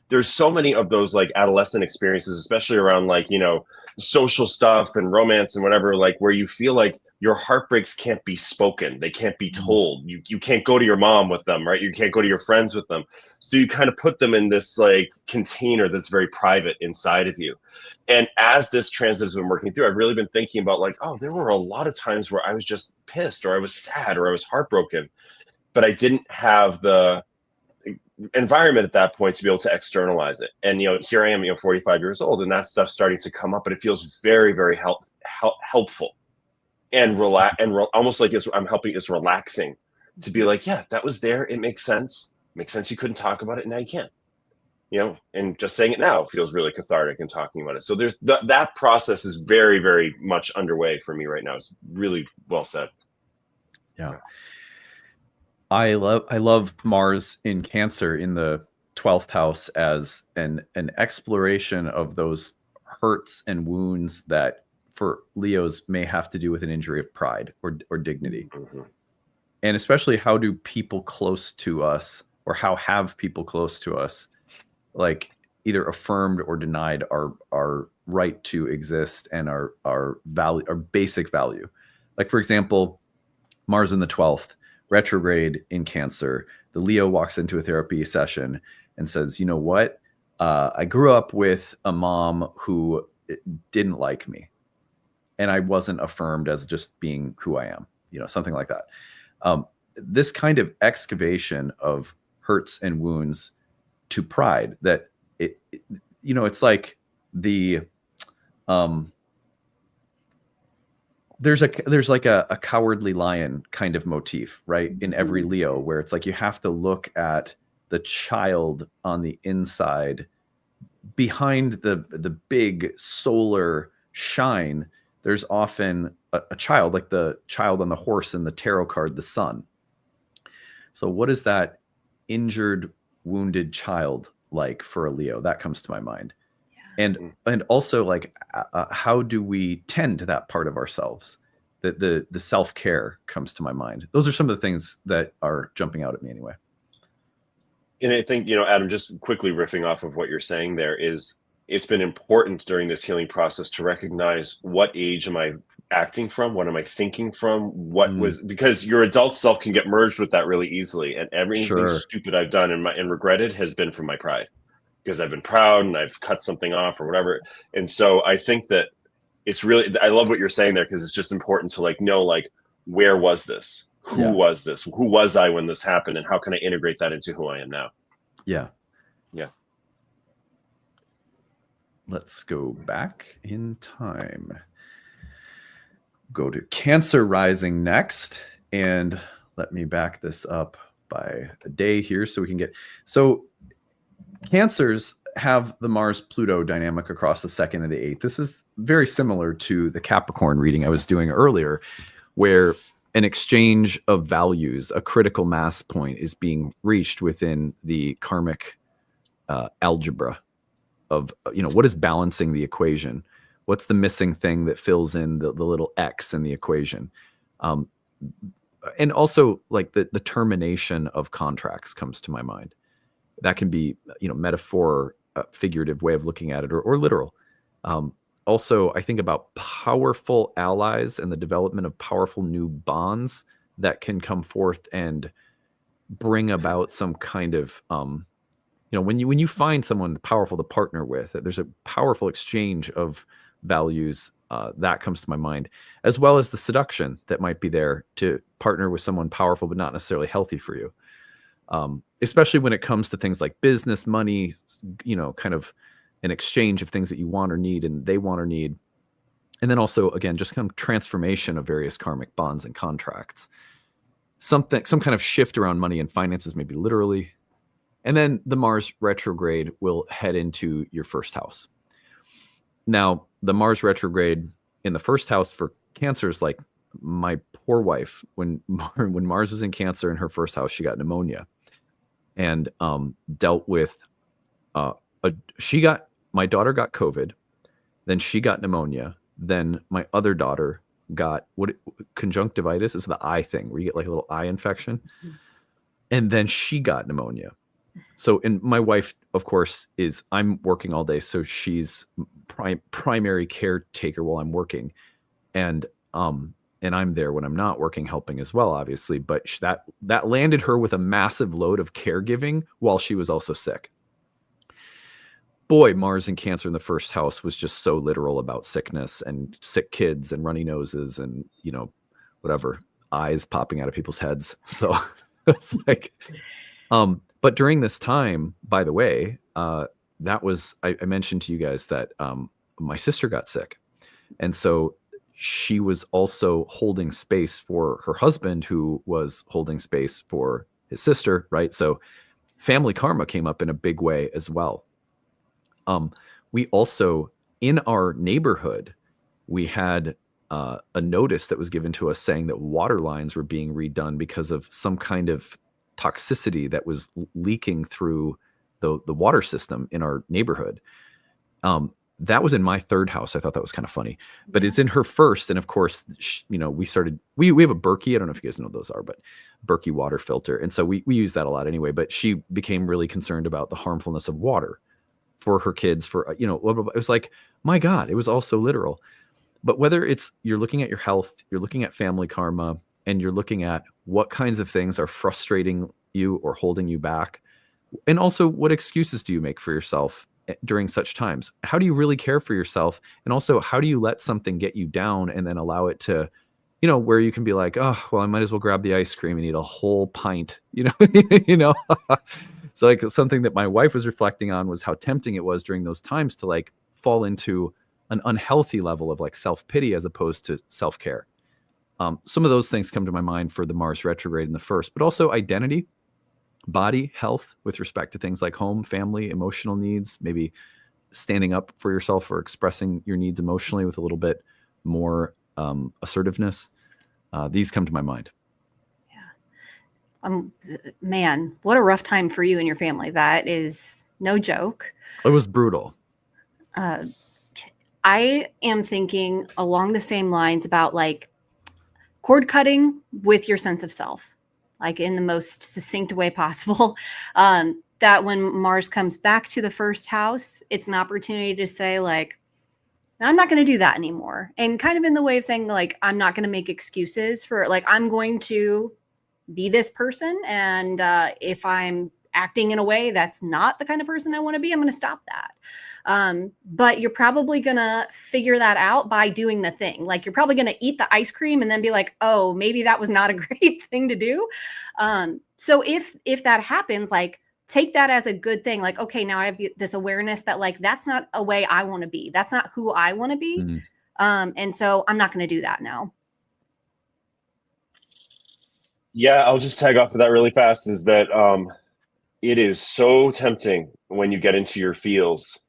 there's so many of those like adolescent experiences, especially around like, you know, social stuff and romance and whatever, like where you feel like your heartbreaks can't be spoken. They can't be told. You can't go to your mom with them, right? You can't go to your friends with them. So you kind of put them in this like container that's very private inside of you. And as this transit has been working through, I've really been thinking about like, oh, there were a lot of times where I was just pissed or I was sad or I was heartbroken, but I didn't have the environment at that point to be able to externalize it. And, you know, here I am, you know, 45 years old, and that stuff's starting to come up, but it feels very, very helpful and almost like it's relaxing to be like, yeah, that was there. It makes sense. You couldn't talk about it. Now you can, you know, and just saying it now feels really cathartic and talking about it. So there's that process is very, very much underway for me right now. It's really well said. Yeah. I love Mars in Cancer in the 12th house as an exploration of those hurts and wounds that for Leos may have to do with an injury of pride or dignity. Mm-hmm. And especially how do people close to us, or how have people close to us like either affirmed or denied our right to exist and our value, our basic value. Like, for example, Mars in the 12th, retrograde in Cancer, the Leo walks into a therapy session and says, you know what? I grew up with a mom who didn't like me, and I wasn't affirmed as just being who I am, you know, something like that. This kind of excavation of hurts and wounds to pride, that you know, it's like the there's like a cowardly lion kind of motif, right, in every Leo, where it's like you have to look at the child on the inside. Behind the big solar shine, there's often a child, like the child on the horse in the tarot card, the sun. So what is that injured, wounded child like for a Leo? That comes to my mind. Yeah. And also, like, how do we tend to that part of ourselves? The self-care comes to my mind. Those are some of the things that are jumping out at me anyway. And I think, you know, Adam, just quickly riffing off of what you're saying there, is it's been important during this healing process to recognize what age am I acting from, what am I thinking from, what was, because your adult self can get merged with that really easily, and everything stupid I've done and regretted has been from my pride, because I've been proud and I've cut something off or whatever. And so I think that it's really, I love what you're saying there, because it's just important to like know, like, where was this? Who was this? Who was I when this happened? And how can I integrate that into who I am now? Yeah. Yeah. Let's go back in time. Go to Cancer rising next. And let me back this up by a day here so we can get... So Cancers have the Mars-Pluto dynamic across the 2nd and the 8th. This is very similar to the Capricorn reading I was doing earlier, where an exchange of values, a critical mass point, is being reached within the karmic algebra of, you know, what is balancing the equation? What's the missing thing that fills in the little X in the equation? And also, like, the termination of contracts comes to my mind. That can be, you know, metaphor, figurative way of looking at it, or literal. Also, I think about powerful allies and the development of powerful new bonds that can come forth and bring about some kind of, you know, when you find someone powerful to partner with, there's a powerful exchange of values, that comes to my mind, as well as the seduction that might be there to partner with someone powerful but not necessarily healthy for you. Especially when it comes to things like business, money, kind of an exchange of things that you want or need and they want or need. And then also, again, just kind of transformation of various karmic bonds and contracts. Some kind of shift around money and finances, maybe literally. And then the Mars retrograde will head into your first house. Now, the Mars retrograde in the first house for Cancer is like my poor wife. When Mars was in Cancer in her first house, she got pneumonia and dealt with my daughter got COVID, then she got pneumonia, then my other daughter got conjunctivitis is the eye thing where you get like a little eye infection, and then she got pneumonia. So, and my wife, of course, I'm working all day, so she's primary caretaker while I'm working, and I'm there when I'm not working, helping as well, obviously. But that landed her with a massive load of caregiving while she was also sick. Boy, Mars in Cancer in the first house was just so literal about sickness and sick kids and runny noses and, whatever, eyes popping out of people's heads. So it's like, but during this time, by the way, that was, I mentioned to you guys that my sister got sick. And so she was also holding space for her husband, who was holding space for his sister, right? So family karma came up in a big way as well. We also, in our neighborhood, we had a notice that was given to us saying that water lines were being redone because of some kind of toxicity that was leaking through the water system in our neighborhood. That was in my third house. I thought that was kind of funny, but it's in her first. And of course, we have a Berkey. I don't know if you guys know what those are, but Berkey water filter. And so we use that a lot anyway, but she became really concerned about the harmfulness of water for her kids, it was like, my God, it was all so literal. But whether it's you're looking at your health, you're looking at family karma, and you're looking at what kinds of things are frustrating you or holding you back, and also what excuses do you make for yourself during such times? How do you really care for yourself? And also, how do you let something get you down and then allow it to, where you can be like, oh, well, I might as well grab the ice cream and eat a whole pint, So like something that my wife was reflecting on was how tempting it was during those times to like fall into an unhealthy level of like self-pity as opposed to self-care. Some of those things come to my mind for the Mars retrograde in the first, but also identity, body, health with respect to things like home, family, emotional needs, maybe standing up for yourself or expressing your needs emotionally with a little bit more assertiveness. These come to my mind. Man, what a rough time for you and your family. That is no joke. It was brutal. I am thinking along the same lines about like cord cutting with your sense of self, like in the most succinct way possible. That when Mars comes back to the first house, it's an opportunity to say like, I'm not going to do that anymore. And kind of in the way of saying like, I'm not going to make excuses for like, I'm going to be this person. And if I'm acting in a way that's not the kind of person I want to be, I'm going to stop that. But you're probably going to figure that out by doing the thing. Like you're probably going to eat the ice cream and then be like, oh, maybe that was not a great thing to do. So if that happens, like take that as a good thing. Like, okay, now I have this awareness that like, that's not a way I want to be. That's not who I want to be. Mm-hmm. And so I'm not going to do that now. Yeah, I'll just tag off of that really fast is that it is so tempting when you get into your feels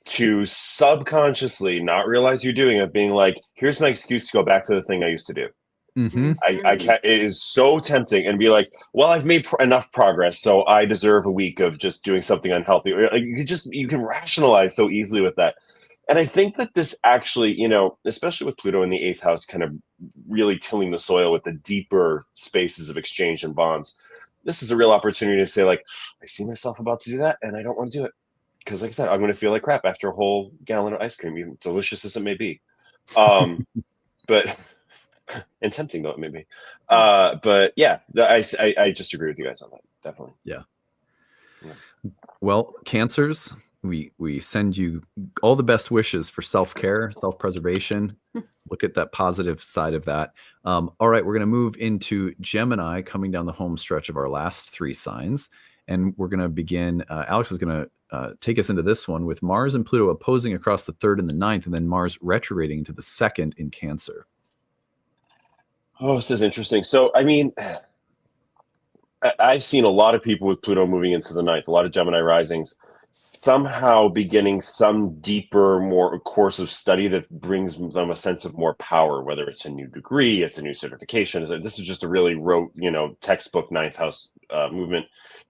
to subconsciously not realize you're doing it, being like, here's my excuse to go back to the thing I used to do. Mm-hmm. I can't, it is so tempting and be like, well, I've made enough progress, so I deserve a week of just doing something unhealthy. Or like you can rationalize so easily with that. And I think that this actually, especially with Pluto in the 8th house, kind of really tilling the soil with the deeper spaces of exchange and bonds. This is a real opportunity to say, like, I see myself about to do that, and I don't want to do it. Because, like I said, I'm going to feel like crap after a whole gallon of ice cream, even delicious as it may be. But, and tempting though it may be. But yeah, I just agree with you guys on that. Definitely. Yeah. Well, Cancers, we send you all the best wishes for self-care, self-preservation. Look at that positive side of that. All right, we're going to move into Gemini, coming down the home stretch of our last 3 signs. And we're going to begin, Alex is going to take us into this one with Mars and Pluto opposing across the 3rd and the 9th, and then Mars retrograding to the 2nd in Cancer. Oh, this is interesting. So, I mean, I've seen a lot of people with Pluto moving into the 9th, a lot of Gemini risings, somehow beginning some deeper, more course of study that brings them a sense of more power, whether it's a new degree, it's a new certification. This is just a really rote, textbook 9th house movement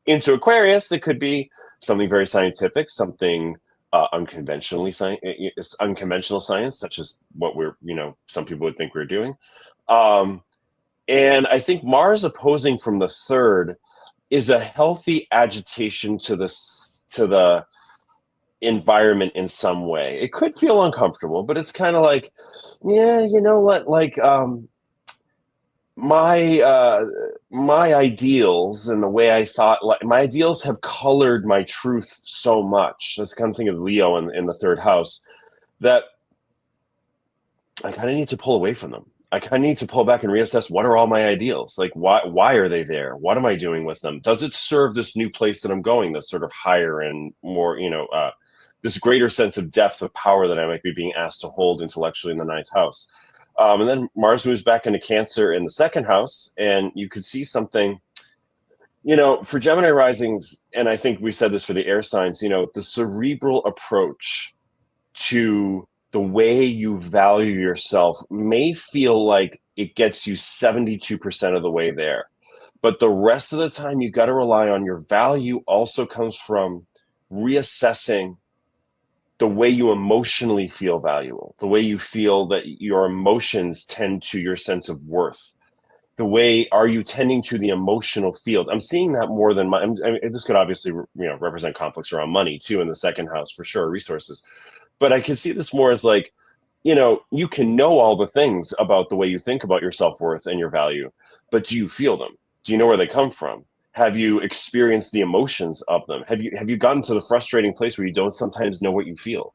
into Aquarius. It could be something very scientific, something unconventional science, such as what we're, some people would think we're doing. And I think Mars opposing from the 3rd is a healthy agitation to the environment in some way. It could feel uncomfortable, but it's kind of like, yeah, you know what? Like my ideals and the way I thought, like my ideals have colored my truth so much. That's kind of thing of Leo in the 3rd house, that I kind of need to pull away from them. I kind of need to pull back and reassess, what are all my ideals? Like, why are they there? What am I doing with them? Does it serve this new place that I'm going, this sort of higher and more, this greater sense of depth of power that I might be being asked to hold intellectually in the 9th house? And then Mars moves back into Cancer in the 2nd house, and you could see something, for Gemini risings, and I think we said this for the air signs, the cerebral approach to the way you value yourself may feel like it gets you 72% of the way there. But the rest of the time, you got to rely on your value also comes from reassessing the way you emotionally feel valuable, the way you feel that your emotions tend to your sense of worth. The way, are you tending to the emotional field? I'm seeing that more than this could obviously, represent conflicts around money too in the 2nd house for sure, resources. But I can see this more as like, you can know all the things about the way you think about your self-worth and your value, but do you feel them? Do you know where they come from? Have you experienced the emotions of them? Have you gotten to the frustrating place where you don't sometimes know what you feel,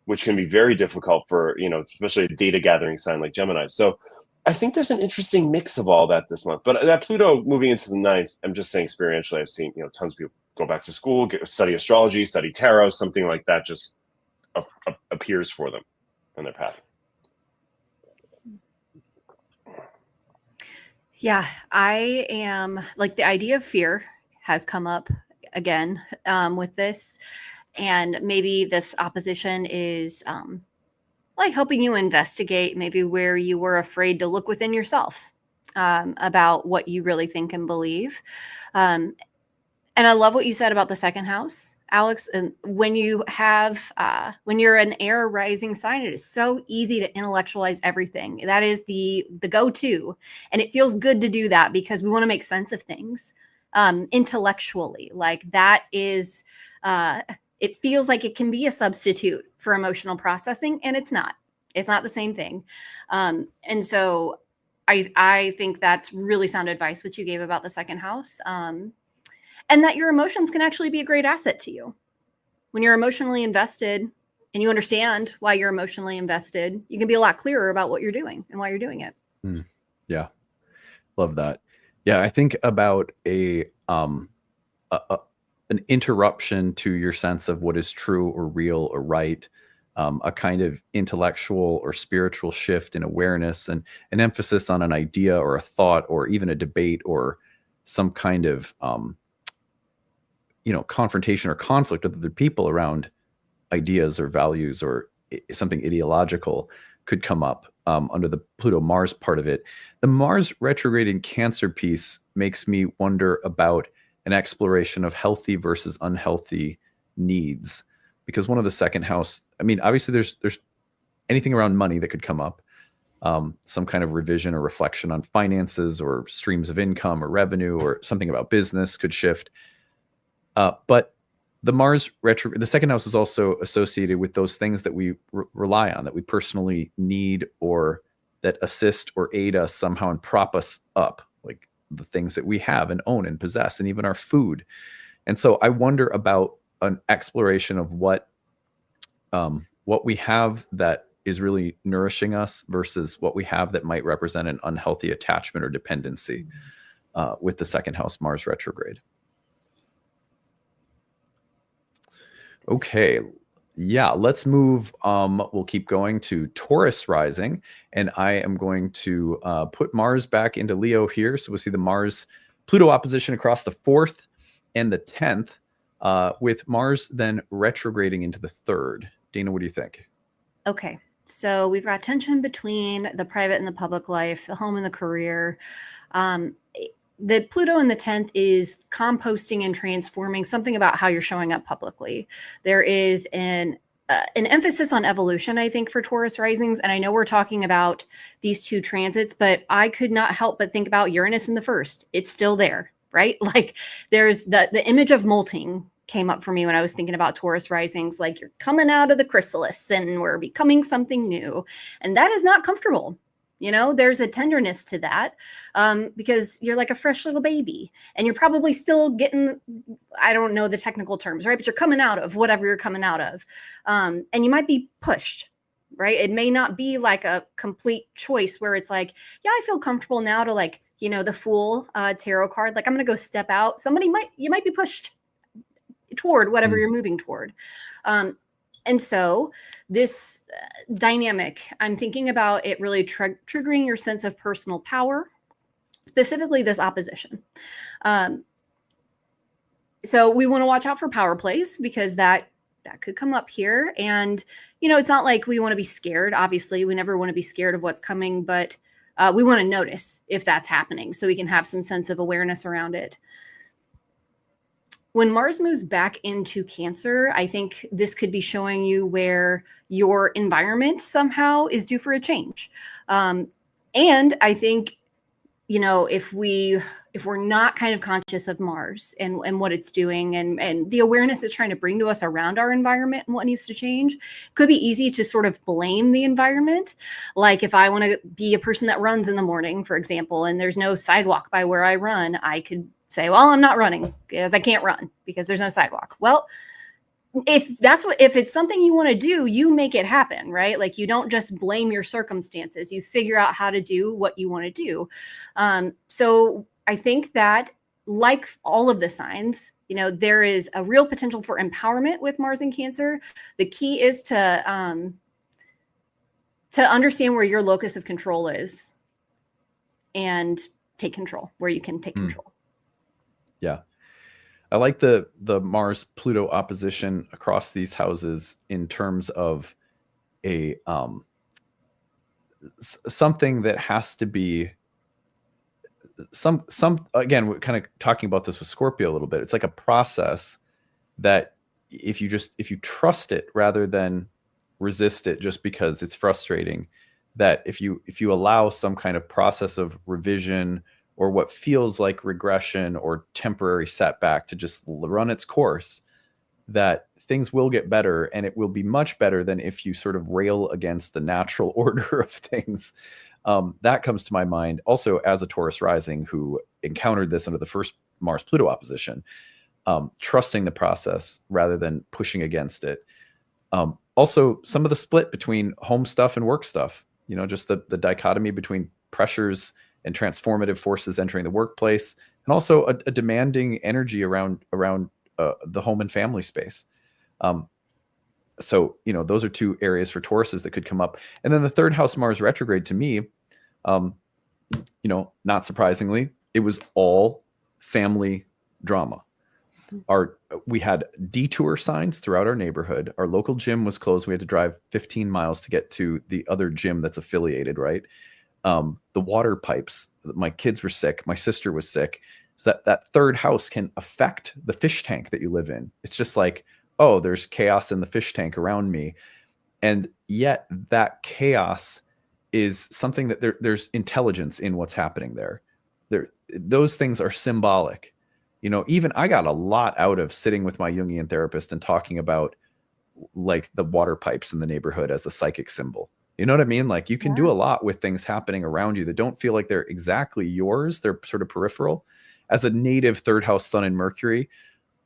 which can be very difficult for, especially a data gathering sign like Gemini. So I think there's an interesting mix of all that this month. But that Pluto moving into the 9th, I'm just saying experientially, I've seen, tons of people go back to school, study astrology, study tarot, something like that, just appears for them on their path. Yeah, I am like, the idea of fear has come up again with this, and maybe this opposition is like helping you investigate maybe where you were afraid to look within yourself about what you really think and believe. And I love what you said about the 2nd house, Alex. And when you have, when you're an air rising sign, it is so easy to intellectualize everything. That is the go-to. And it feels good to do that because we want to make sense of things intellectually. Like that is, it feels like it can be a substitute for emotional processing, and it's not. It's not the same thing. And so I think that's really sound advice, which you gave about the 2nd house. And that your emotions can actually be a great asset to you. When you're emotionally invested and you understand why you're emotionally invested, you can be a lot clearer about what you're doing and why you're doing it. Yeah. Love that. Yeah. I think about an interruption to your sense of what is true or real or right, a kind of intellectual or spiritual shift in awareness, and an emphasis on an idea or a thought or even a debate or some kind of, confrontation or conflict with other people around ideas or values or something ideological could come up under the Pluto-Mars part of it. The Mars retrograde in Cancer piece makes me wonder about an exploration of healthy versus unhealthy needs, because one of the 2nd house, obviously there's anything around money that could come up, some kind of revision or reflection on finances or streams of income or revenue or something about business could shift. But the Mars retro, the 2nd house is also associated with those things that we rely on, that we personally need, or that assist or aid us somehow and prop us up, like the things that we have and own and possess, and even our food. And so I wonder about an exploration of what we have that is really nourishing us versus what we have that might represent an unhealthy attachment or dependency with the second house Mars retrograde. Okay. Yeah, let's move. We'll keep going to Taurus rising, and I am going to put Mars back into Leo here. So we'll see the Mars-Pluto opposition across the 4th and the 10th, with Mars then retrograding into the 3rd. Dana, what do you think? Okay, so we've got tension between the private and the public life, the home and the career. The Pluto in the 10th is composting and transforming something about how you're showing up publicly. There is an emphasis on evolution, I think, for Taurus risings. And I know we're talking about these two transits, but I could not help but think about Uranus in the 1st. It's still there, right? Like there's the image of molting came up for me when I was thinking about Taurus risings, like you're coming out of the chrysalis and we're becoming something new. And that is not comfortable. You know, there's a tenderness to that because you're like a fresh little baby and you're probably still getting, I don't know the technical terms, right? But you're coming out of whatever you're coming out of. And you might be pushed, right? It may not be like a complete choice where it's like, yeah, I feel comfortable now to like, you know, the Fool tarot card. Like I'm going to go step out. You might be pushed toward whatever you're moving toward. And so this dynamic, I'm thinking about it really triggering your sense of personal power, specifically this opposition. So we want to watch out for power plays because that could come up here. And, you know, it's not like we want to be scared. Obviously, we never want to be scared of what's coming, but we want to notice if that's happening so we can have some sense of awareness around it. When Mars moves back into Cancer, I think this could be showing you where your environment somehow is due for a change. And I think, you know, if we're not kind of conscious of Mars and what it's doing and the awareness it's trying to bring to us around our environment and what needs to change, it could be easy to sort of blame the environment. Like if I want to be a person that runs in the morning, for example, and there's no sidewalk by where I run, I could say, well, I'm not running because I can't run because there's no sidewalk. Well, if it's something you want to do, you make it happen, right? Like you don't just blame your circumstances. You figure out how to do what you want to do. So I think that like all of the signs, you know, there is a real potential for empowerment with Mars in Cancer. The key is to understand where your locus of control is and take control where you can take control. Yeah. I like the Mars-Pluto opposition across these houses in terms of a something that has to be some again, we're kind of talking about this with Scorpio a little bit. It's like a process that if you trust it rather than resist it just because it's frustrating, that if you allow some kind of process of revision or what feels like regression or temporary setback to just run its course, that things will get better, and it will be much better than if you sort of rail against the natural order of things. That comes to my mind also as a Taurus rising who encountered this under the first Mars-Pluto opposition, trusting the process rather than pushing against it. Also, some of the split between home stuff and work stuff, you know, just the dichotomy between pressures and transformative forces entering the workplace, and also a demanding energy around the home and family space. So, you know, those are two areas for Tauruses that could come up. And then the 3rd house Mars retrograde to me, you know, not surprisingly, it was all family drama. We had detour signs throughout our neighborhood. Our local gym was closed. We had to drive 15 miles to get to the other gym that's affiliated, right? The water pipes, my kids were sick. My sister was sick. So that 3rd house can affect the fish tank that you live in. It's just like, oh, there's chaos in the fish tank around me. And yet that chaos is something that there's intelligence in what's happening there. Those things are symbolic. You know, even I got a lot out of sitting with my Jungian therapist and talking about like the water pipes in the neighborhood as a psychic symbol. You know what I mean? Like you can do a lot with things happening around you that don't feel like they're exactly yours. They're sort of peripheral. As a native 3rd house Sun and Mercury,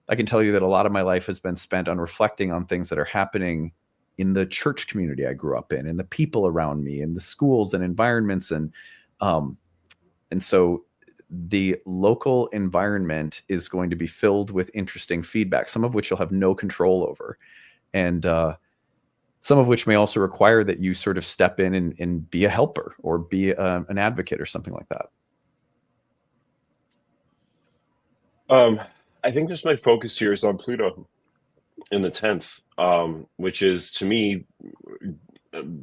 I can tell you that a lot of my life has been spent on reflecting on things that are happening in the church community I grew up in, and the people around me, and the schools and environments, and so the local environment is going to be filled with interesting feedback, some of which you'll have no control over, and some of which may also require that you sort of step in and be a helper or be an advocate or something like that. I think just my focus here is on Pluto in the 10th, which is, to me,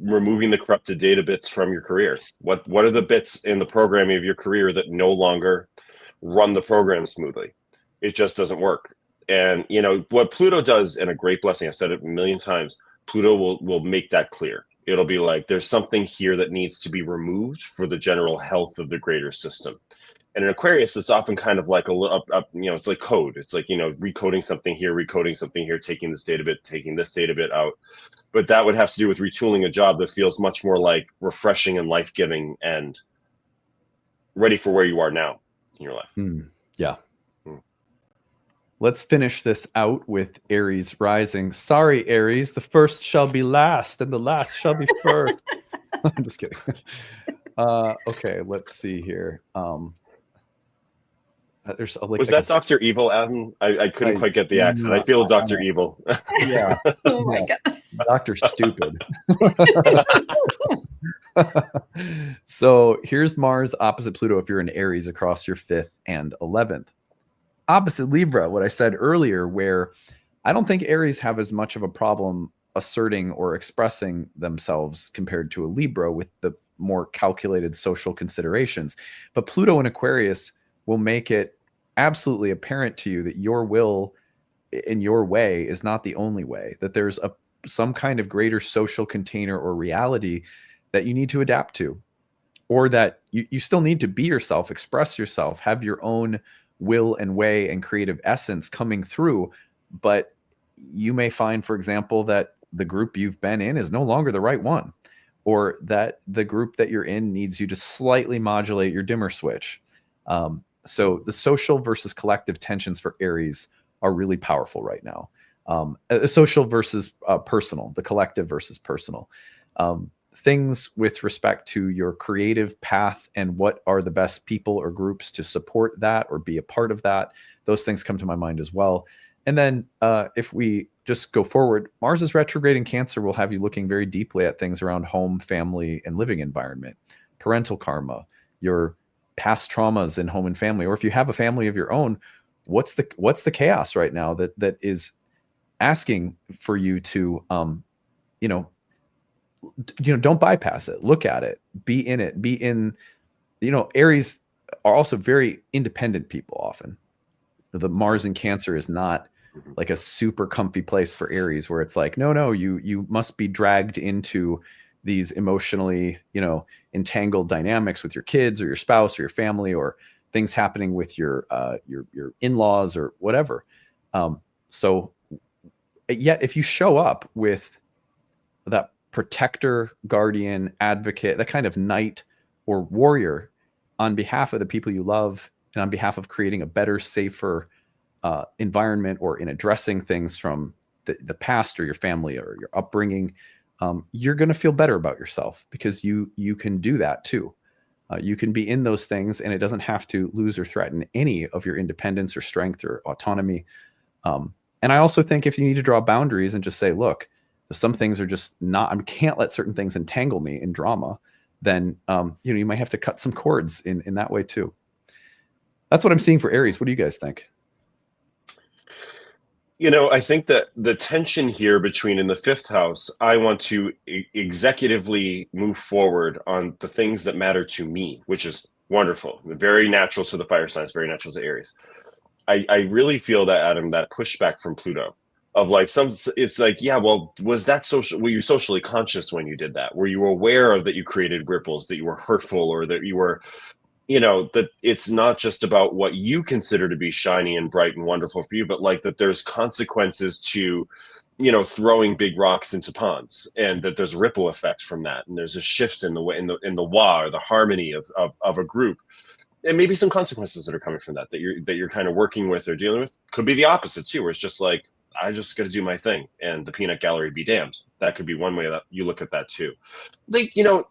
removing the corrupted data bits from your career. What are the bits in the programming of your career that no longer run the program smoothly? It just doesn't work. And what Pluto does, and a great blessing, I've said it a million times, Pluto will make that clear. It'll be like, there's something here that needs to be removed for the general health of the greater system. And in Aquarius, it's often kind of like it's like code. It's like, recoding something here, taking this data bit out. But that would have to do with retooling a job that feels much more like refreshing and life-giving and ready for where you are now in your life. Yeah. Let's finish this out with Aries rising. Sorry, Aries, the first shall be last and the last shall be first. I'm just kidding. Okay, let's see here. Was that Dr. Evil, Adam? I couldn't quite get the accent. I feel Dr. Evil. Yeah. Oh my God. Dr. Stupid. So here's Mars opposite Pluto if you're in Aries across your 5th and 11th. Opposite Libra, what I said earlier, where I don't think Aries have as much of a problem asserting or expressing themselves compared to a Libra with the more calculated social considerations. But Pluto in Aquarius will make it absolutely apparent to you that your will in your way is not the only way, that there's some kind of greater social container or reality that you need to adapt to, or that you still need to be yourself, express yourself, have your own will and way and creative essence coming through. But you may find, for example, that the group you've been in is no longer the right one, or that the group that you're in needs you to slightly modulate your dimmer switch. So the social versus collective tensions for Aries are really powerful right now. Social versus personal, the collective versus personal. Things with respect to your creative path and what are the best people or groups to support that or be a part of that. Those things come to my mind as well. And then if we just go forward, Mars' retrograde in Cancer will have you looking very deeply at things around home, family, and living environment, parental karma, your past traumas in home and family, or if you have a family of your own, what's the chaos right now that is asking for you to don't bypass it, look at it, be in it, be in. Aries are also very independent people often. The Mars in Cancer is not like a super comfy place for Aries where it's like, no, you must be dragged into these emotionally, entangled dynamics with your kids or your spouse or your family, or things happening with your in-laws or whatever. So yet if you show up with that protector, guardian, advocate, that kind of knight or warrior on behalf of the people you love and on behalf of creating a better, safer environment, or in addressing things from the past or your family or your upbringing, you're going to feel better about yourself because you can do that too. You can be in those things and it doesn't have to lose or threaten any of your independence or strength or autonomy. And I also think if you need to draw boundaries and just say, look, some things are just not, I can't let certain things entangle me in drama, then you might have to cut some cords in that way too. That's what I'm seeing for Aries. What do you guys think? I think that the tension here between, in the 5th house, I want to executively move forward on the things that matter to me, which is wonderful. Very natural to the fire signs, very natural to Aries. I really feel that, Adam, that pushback from Pluto of like it's like, yeah, well, was that social? Were you socially conscious when you did that? Were you aware of that you created ripples, that you were hurtful, or that you were, that it's not just about what you consider to be shiny and bright and wonderful for you, but like that there's consequences to, throwing big rocks into ponds, and that there's ripple effects from that. And there's a shift in the way, in the wa, or the harmony of a group. and maybe some consequences that are coming from that you're kind of working with or dealing with. Could be the opposite too, where it's just like, I just got to do my thing and the peanut gallery be damned. That could be one way that you look at that too. Like, you know,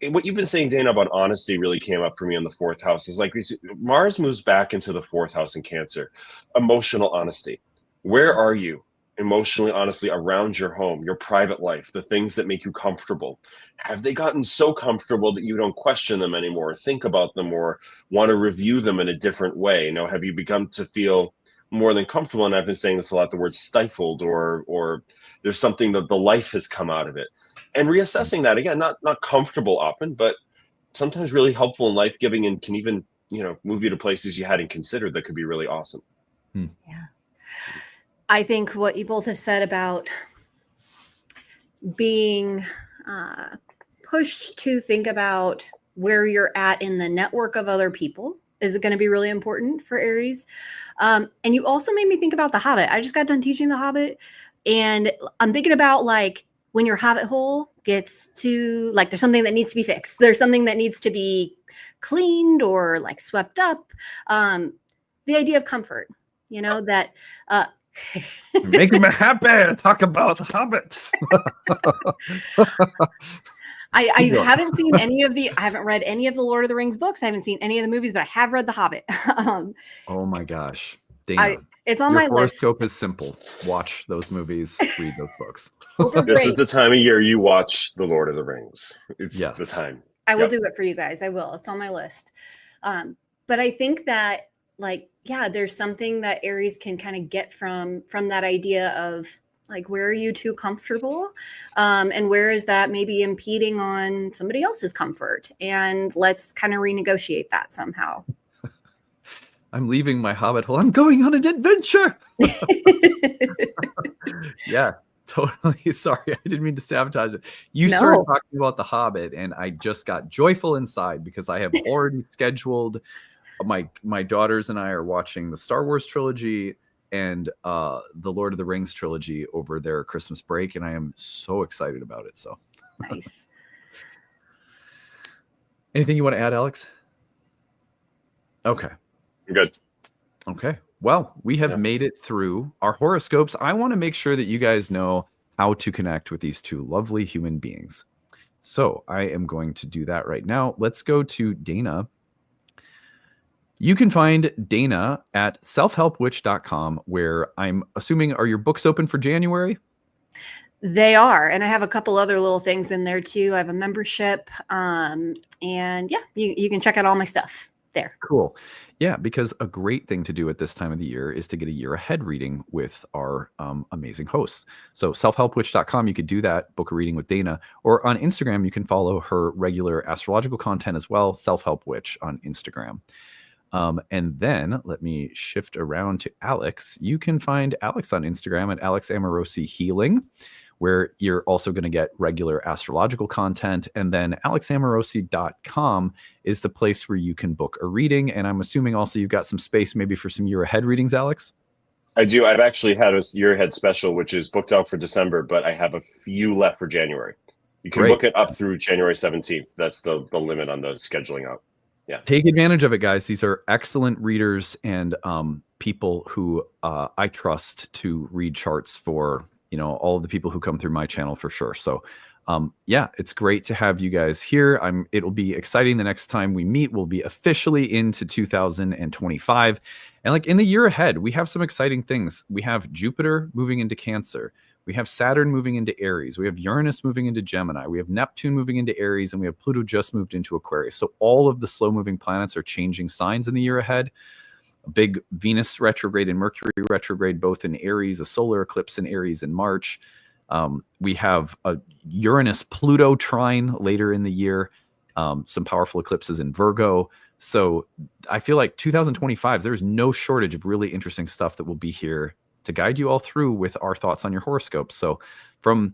what you've been saying, Dana, about honesty really came up for me in the fourth house. Is like Mars moves back into the fourth house in Cancer. Emotional honesty. Where are you emotionally, honestly, around your home, your private life, the things that make you comfortable? Have they gotten so comfortable that you don't question them anymore, think about them, or want to review them in a different way? You know, have you begun to feel more than comfortable? And I've been saying this a lot, the word stifled, or there's something that the life has come out of it. And reassessing that again, not comfortable often, but sometimes really helpful and life-giving, and can even, you know, move you to places you hadn't considered that could be really awesome. Yeah. I think what you both have said about being pushed to think about where you're at in the network of other people is going to be really important for Aries. And you also made me think about The Hobbit. I just got done teaching The Hobbit, and I'm thinking about like when your Hobbit hole gets to like, there's something that needs to be fixed. There's something that needs to be cleaned or like swept up. The idea of comfort, you know, that Making me happy. Talk about The Hobbit. I haven't seen any of I haven't read any of the Lord of the Rings books. I haven't seen any of the movies, but I have read The Hobbit. Oh my gosh. Dana, it's on your my horoscope list. is simple. Watch those movies, read those books. This is the time of year you watch The Lord of the Rings. It's the time. I will do it for you guys. I will. It's on my list. But I think that like, yeah, there's something that Aries can kind of get from that idea of like, where are you too comfortable? And where is that maybe impeding on somebody else's comfort? And let's kind of renegotiate that somehow. I'm leaving my Hobbit hole. I'm going on an adventure. Yeah, totally. Sorry, I didn't mean to sabotage it. You started talking about The Hobbit, and I just got joyful inside because I have already scheduled. My daughters and I are watching the Star Wars trilogy and the Lord of the Rings trilogy over their Christmas break, and I am so excited about it. So nice. Anything you want to add, Alex? Okay. Good. Okay. Well, we have made it through our horoscopes. I want to make sure that you guys know how to connect with these two lovely human beings. So I am going to do that right now. Let's go to Dana. You can find Dana at selfhelpwitch.com, where I'm assuming, are your books open for January? They are. And I have a couple other little things in there too. I have a membership. And yeah, you can check out all my stuff there. Cool. Yeah, because a great thing to do at this time of the year is to get a year ahead reading with our amazing hosts. So selfhelpwitch.com, you could do that, book a reading with Dana. Or on Instagram, you can follow her regular astrological content as well, selfhelpwitch on Instagram. And then let me shift around to Alex. You can find Alex on Instagram at Alex Amorosi Healing, where you're also going to get regular astrological content. And then alexamorosi.com is the place where you can book a reading. And I'm assuming also you've got some space maybe for some year ahead readings, Alex? I do. I've actually had a year ahead special, which is booked out for December, but I have a few left for January. You can book it up through January 17th. That's the limit on the scheduling out. Yeah. Take advantage of it, guys. These are excellent readers and people who I trust to read charts for, you know, all of the people who come through my channel for sure. So yeah, it's great to have you guys here. It'll be exciting the next time we meet. We'll be officially into 2025. And like in the year ahead, we have some exciting things. We have Jupiter moving into Cancer. We have Saturn moving into Aries. We have Uranus moving into Gemini. We have Neptune moving into Aries, and we have Pluto just moved into Aquarius. So all of the slow moving planets are changing signs in the year ahead. A big Venus retrograde and Mercury retrograde, both in Aries, a solar eclipse in Aries in March. We have a Uranus-Pluto trine later in the year, some powerful eclipses in Virgo. So I feel like 2025, there's no shortage of really interesting stuff that will be here to guide you all through with our thoughts on your horoscope. So from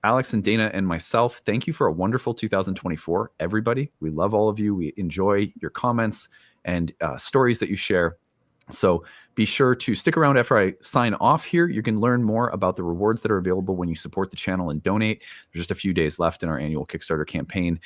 Alex and Dana and myself, thank you for a wonderful 2024, everybody. We love all of you. We enjoy your comments and stories that you share. So be sure to stick around after I sign off here. You can learn more about the rewards that are available when you support the channel and donate. There's just a few days left in our annual Kickstarter campaign.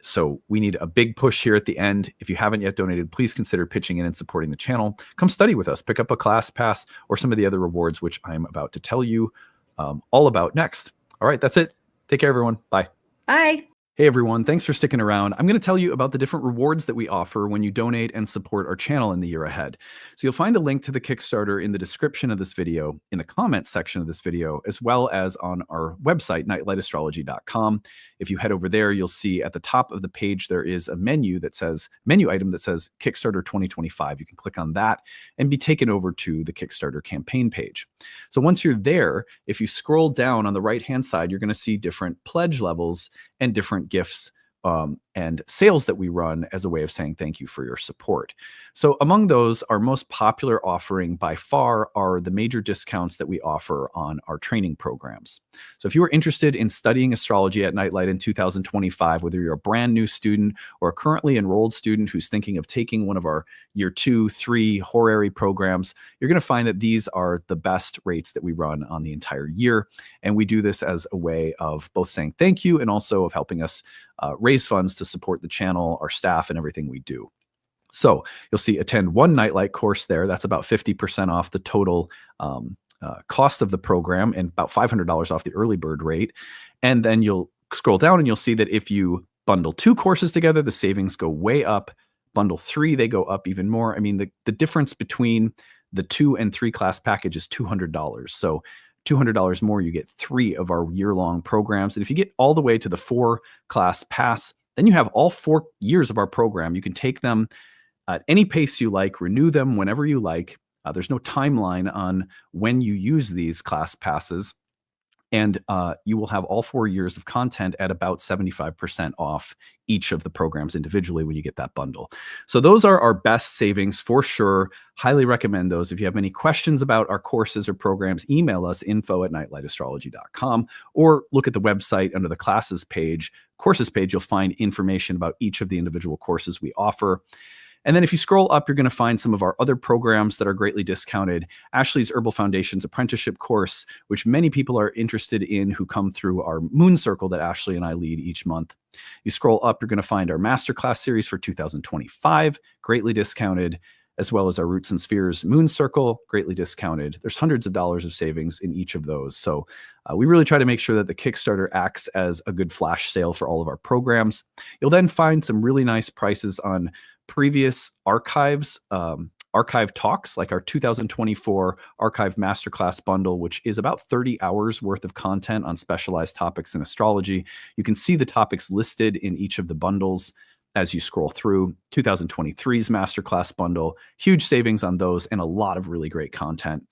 So we need a big push here at the end. If you haven't yet donated, please consider pitching in and supporting the channel. Come study with us, pick up a class pass or some of the other rewards, which I'm about to tell you all about next. All right, that's it. Take care, everyone. Bye. Bye. Hey everyone, thanks for sticking around. I'm going to tell you about the different rewards that we offer when you donate and support our channel in the year ahead. So you'll find a link to the Kickstarter in the description of this video, in the comments section of this video, as well as on our website, nightlightastrology.com. If you head over there, you'll see at the top of the page there is a menu item that says Kickstarter 2025. You can click on that and be taken over to the Kickstarter campaign page. So once you're there, if you scroll down on the right-hand side, you're going to see different pledge levels and different gifts and sales that we run as a way of saying thank you for your support. So among those, our most popular offering by far are the major discounts that we offer on our training programs. So if you are interested in studying astrology at Nightlight in 2025, whether you're a brand new student or a currently enrolled student who's thinking of taking one of our year 2, 3 horary programs, you're going to find that these are the best rates that we run on the entire year. And we do this as a way of both saying thank you and also of helping us raise funds to support the channel, our staff, and everything we do. So you'll see attend one Nightlight course there. That's about 50% off the total cost of the program and about $500 off the early bird rate. And then you'll scroll down and you'll see that if you bundle 2 courses together, the savings go way up. Bundle 3, they go up even more. I mean, the difference between the 2 and 3 class package is $200. So $200 more, you get 3 of our year-long programs. And if you get all the way to the 4 class pass, then you have all 4 years of our program. You can take them at any pace you like, renew them whenever you like. There's no timeline on when you use these class passes. And you will have all 4 years of content at about 75% off each of the programs individually when you get that bundle. So those are our best savings for sure. Highly recommend those. If you have any questions about our courses or programs, email us info@nightlightastrology.com or look at the website under the classes page, courses page. You'll find information about each of the individual courses we offer. And then if you scroll up, you're going to find some of our other programs that are greatly discounted. Ashley's Herbal Foundations apprenticeship course, which many people are interested in who come through our Moon Circle that Ashley and I lead each month. You scroll up, you're going to find our masterclass series for 2025, greatly discounted, as well as our Roots and Spheres Moon Circle, greatly discounted. There's hundreds of dollars of savings in each of those. So we really try to make sure that the Kickstarter acts as a good flash sale for all of our programs. You'll then find some really nice prices on previous archive talks, like our 2024 archive masterclass bundle, which is about 30 hours worth of content on specialized topics in astrology. You can see the topics listed in each of the bundles as you scroll through. 2023's masterclass bundle, huge savings on those and a lot of really great content.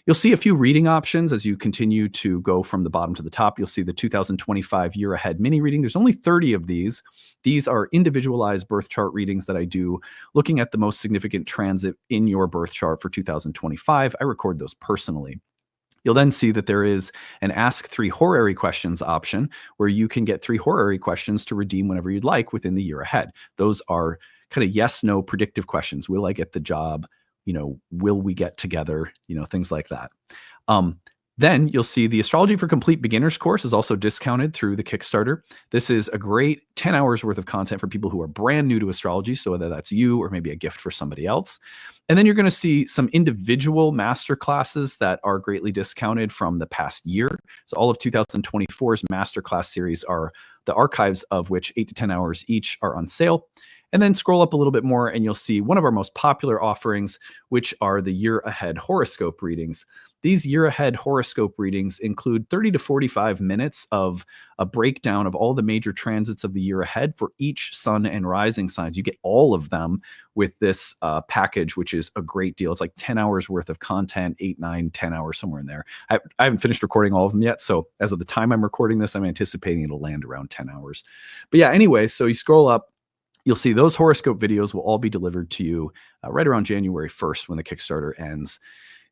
You'll see a few reading options as you continue to go from the bottom to the top. You'll see the 2025 year ahead mini reading. There's only 30 of these. These are individualized birth chart readings that I do looking at the most significant transit in your birth chart for 2025. I record those personally. You'll then see that there is an Ask 3 Horary Questions option where you can get 3 horary questions to redeem whenever you'd like within the year ahead. Those are kind of yes, no predictive questions. Will I get the job? Will we get together? Things like that. Then you'll see the Astrology for Complete Beginners course is also discounted through the Kickstarter. This is a great 10 hours worth of content for people who are brand new to astrology. So whether that's you or maybe a gift for somebody else. And then you're going to see some individual master classes that are greatly discounted from the past year. So all of 2024's masterclass series are the archives of which 8 to 10 hours each are on sale. And then scroll up a little bit more and you'll see one of our most popular offerings, which are the year ahead horoscope readings. These year ahead horoscope readings include 30 to 45 minutes of a breakdown of all the major transits of the year ahead for each sun and rising signs. You get all of them with this package, which is a great deal. It's like 10 hours worth of content, 8, 9, 10 hours, somewhere in there. I haven't finished recording all of them yet. So as of the time I'm recording this, I'm anticipating it'll land around 10 hours. But yeah, anyway, so you scroll up, you'll see those horoscope videos will all be delivered to you right around January 1st when the Kickstarter ends.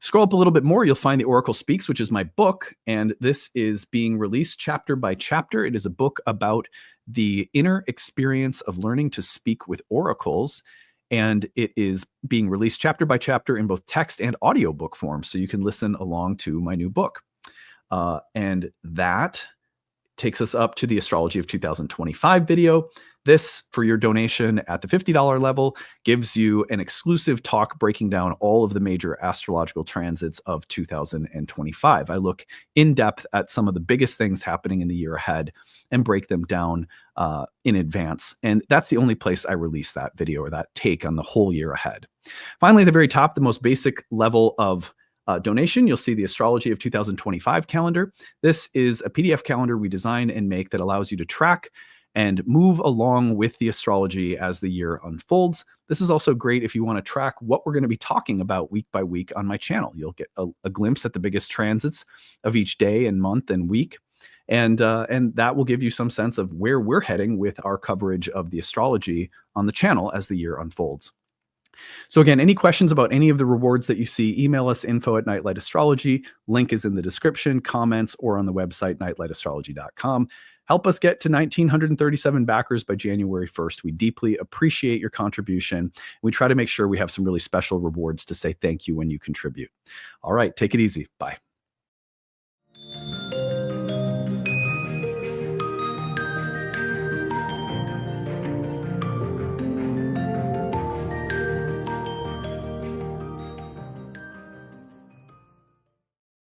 Scroll up a little bit more, you'll find The Oracle Speaks, which is my book, and this is being released chapter by chapter. It is a book about the inner experience of learning to speak with oracles, and it is being released chapter by chapter in both text and audiobook form, so you can listen along to my new book. And that takes us up to the Astrology of 2025 video. This, for your donation at the $50 level, gives you an exclusive talk breaking down all of the major astrological transits of 2025. I look in depth at some of the biggest things happening in the year ahead and break them down in advance. And that's the only place I release that video or that take on the whole year ahead. Finally, at the very top, the most basic level of donation, you'll see the Astrology of 2025 calendar. This is a PDF calendar we design and make that allows you to track and move along with the astrology as the year unfolds. This is also great if you want to track what we're going to be talking about week by week on my channel. You'll get a glimpse at the biggest transits of each day and month and week. And that will give you some sense of where we're heading with our coverage of the astrology on the channel as the year unfolds. So again, any questions about any of the rewards that you see, email us info@nightlightastrology. Link is in the description, comments, or on the website, nightlightastrology.com. Help us get to 1,937 backers by January 1st. We deeply appreciate your contribution. We try to make sure we have some really special rewards to say thank you when you contribute. All right, take it easy. Bye.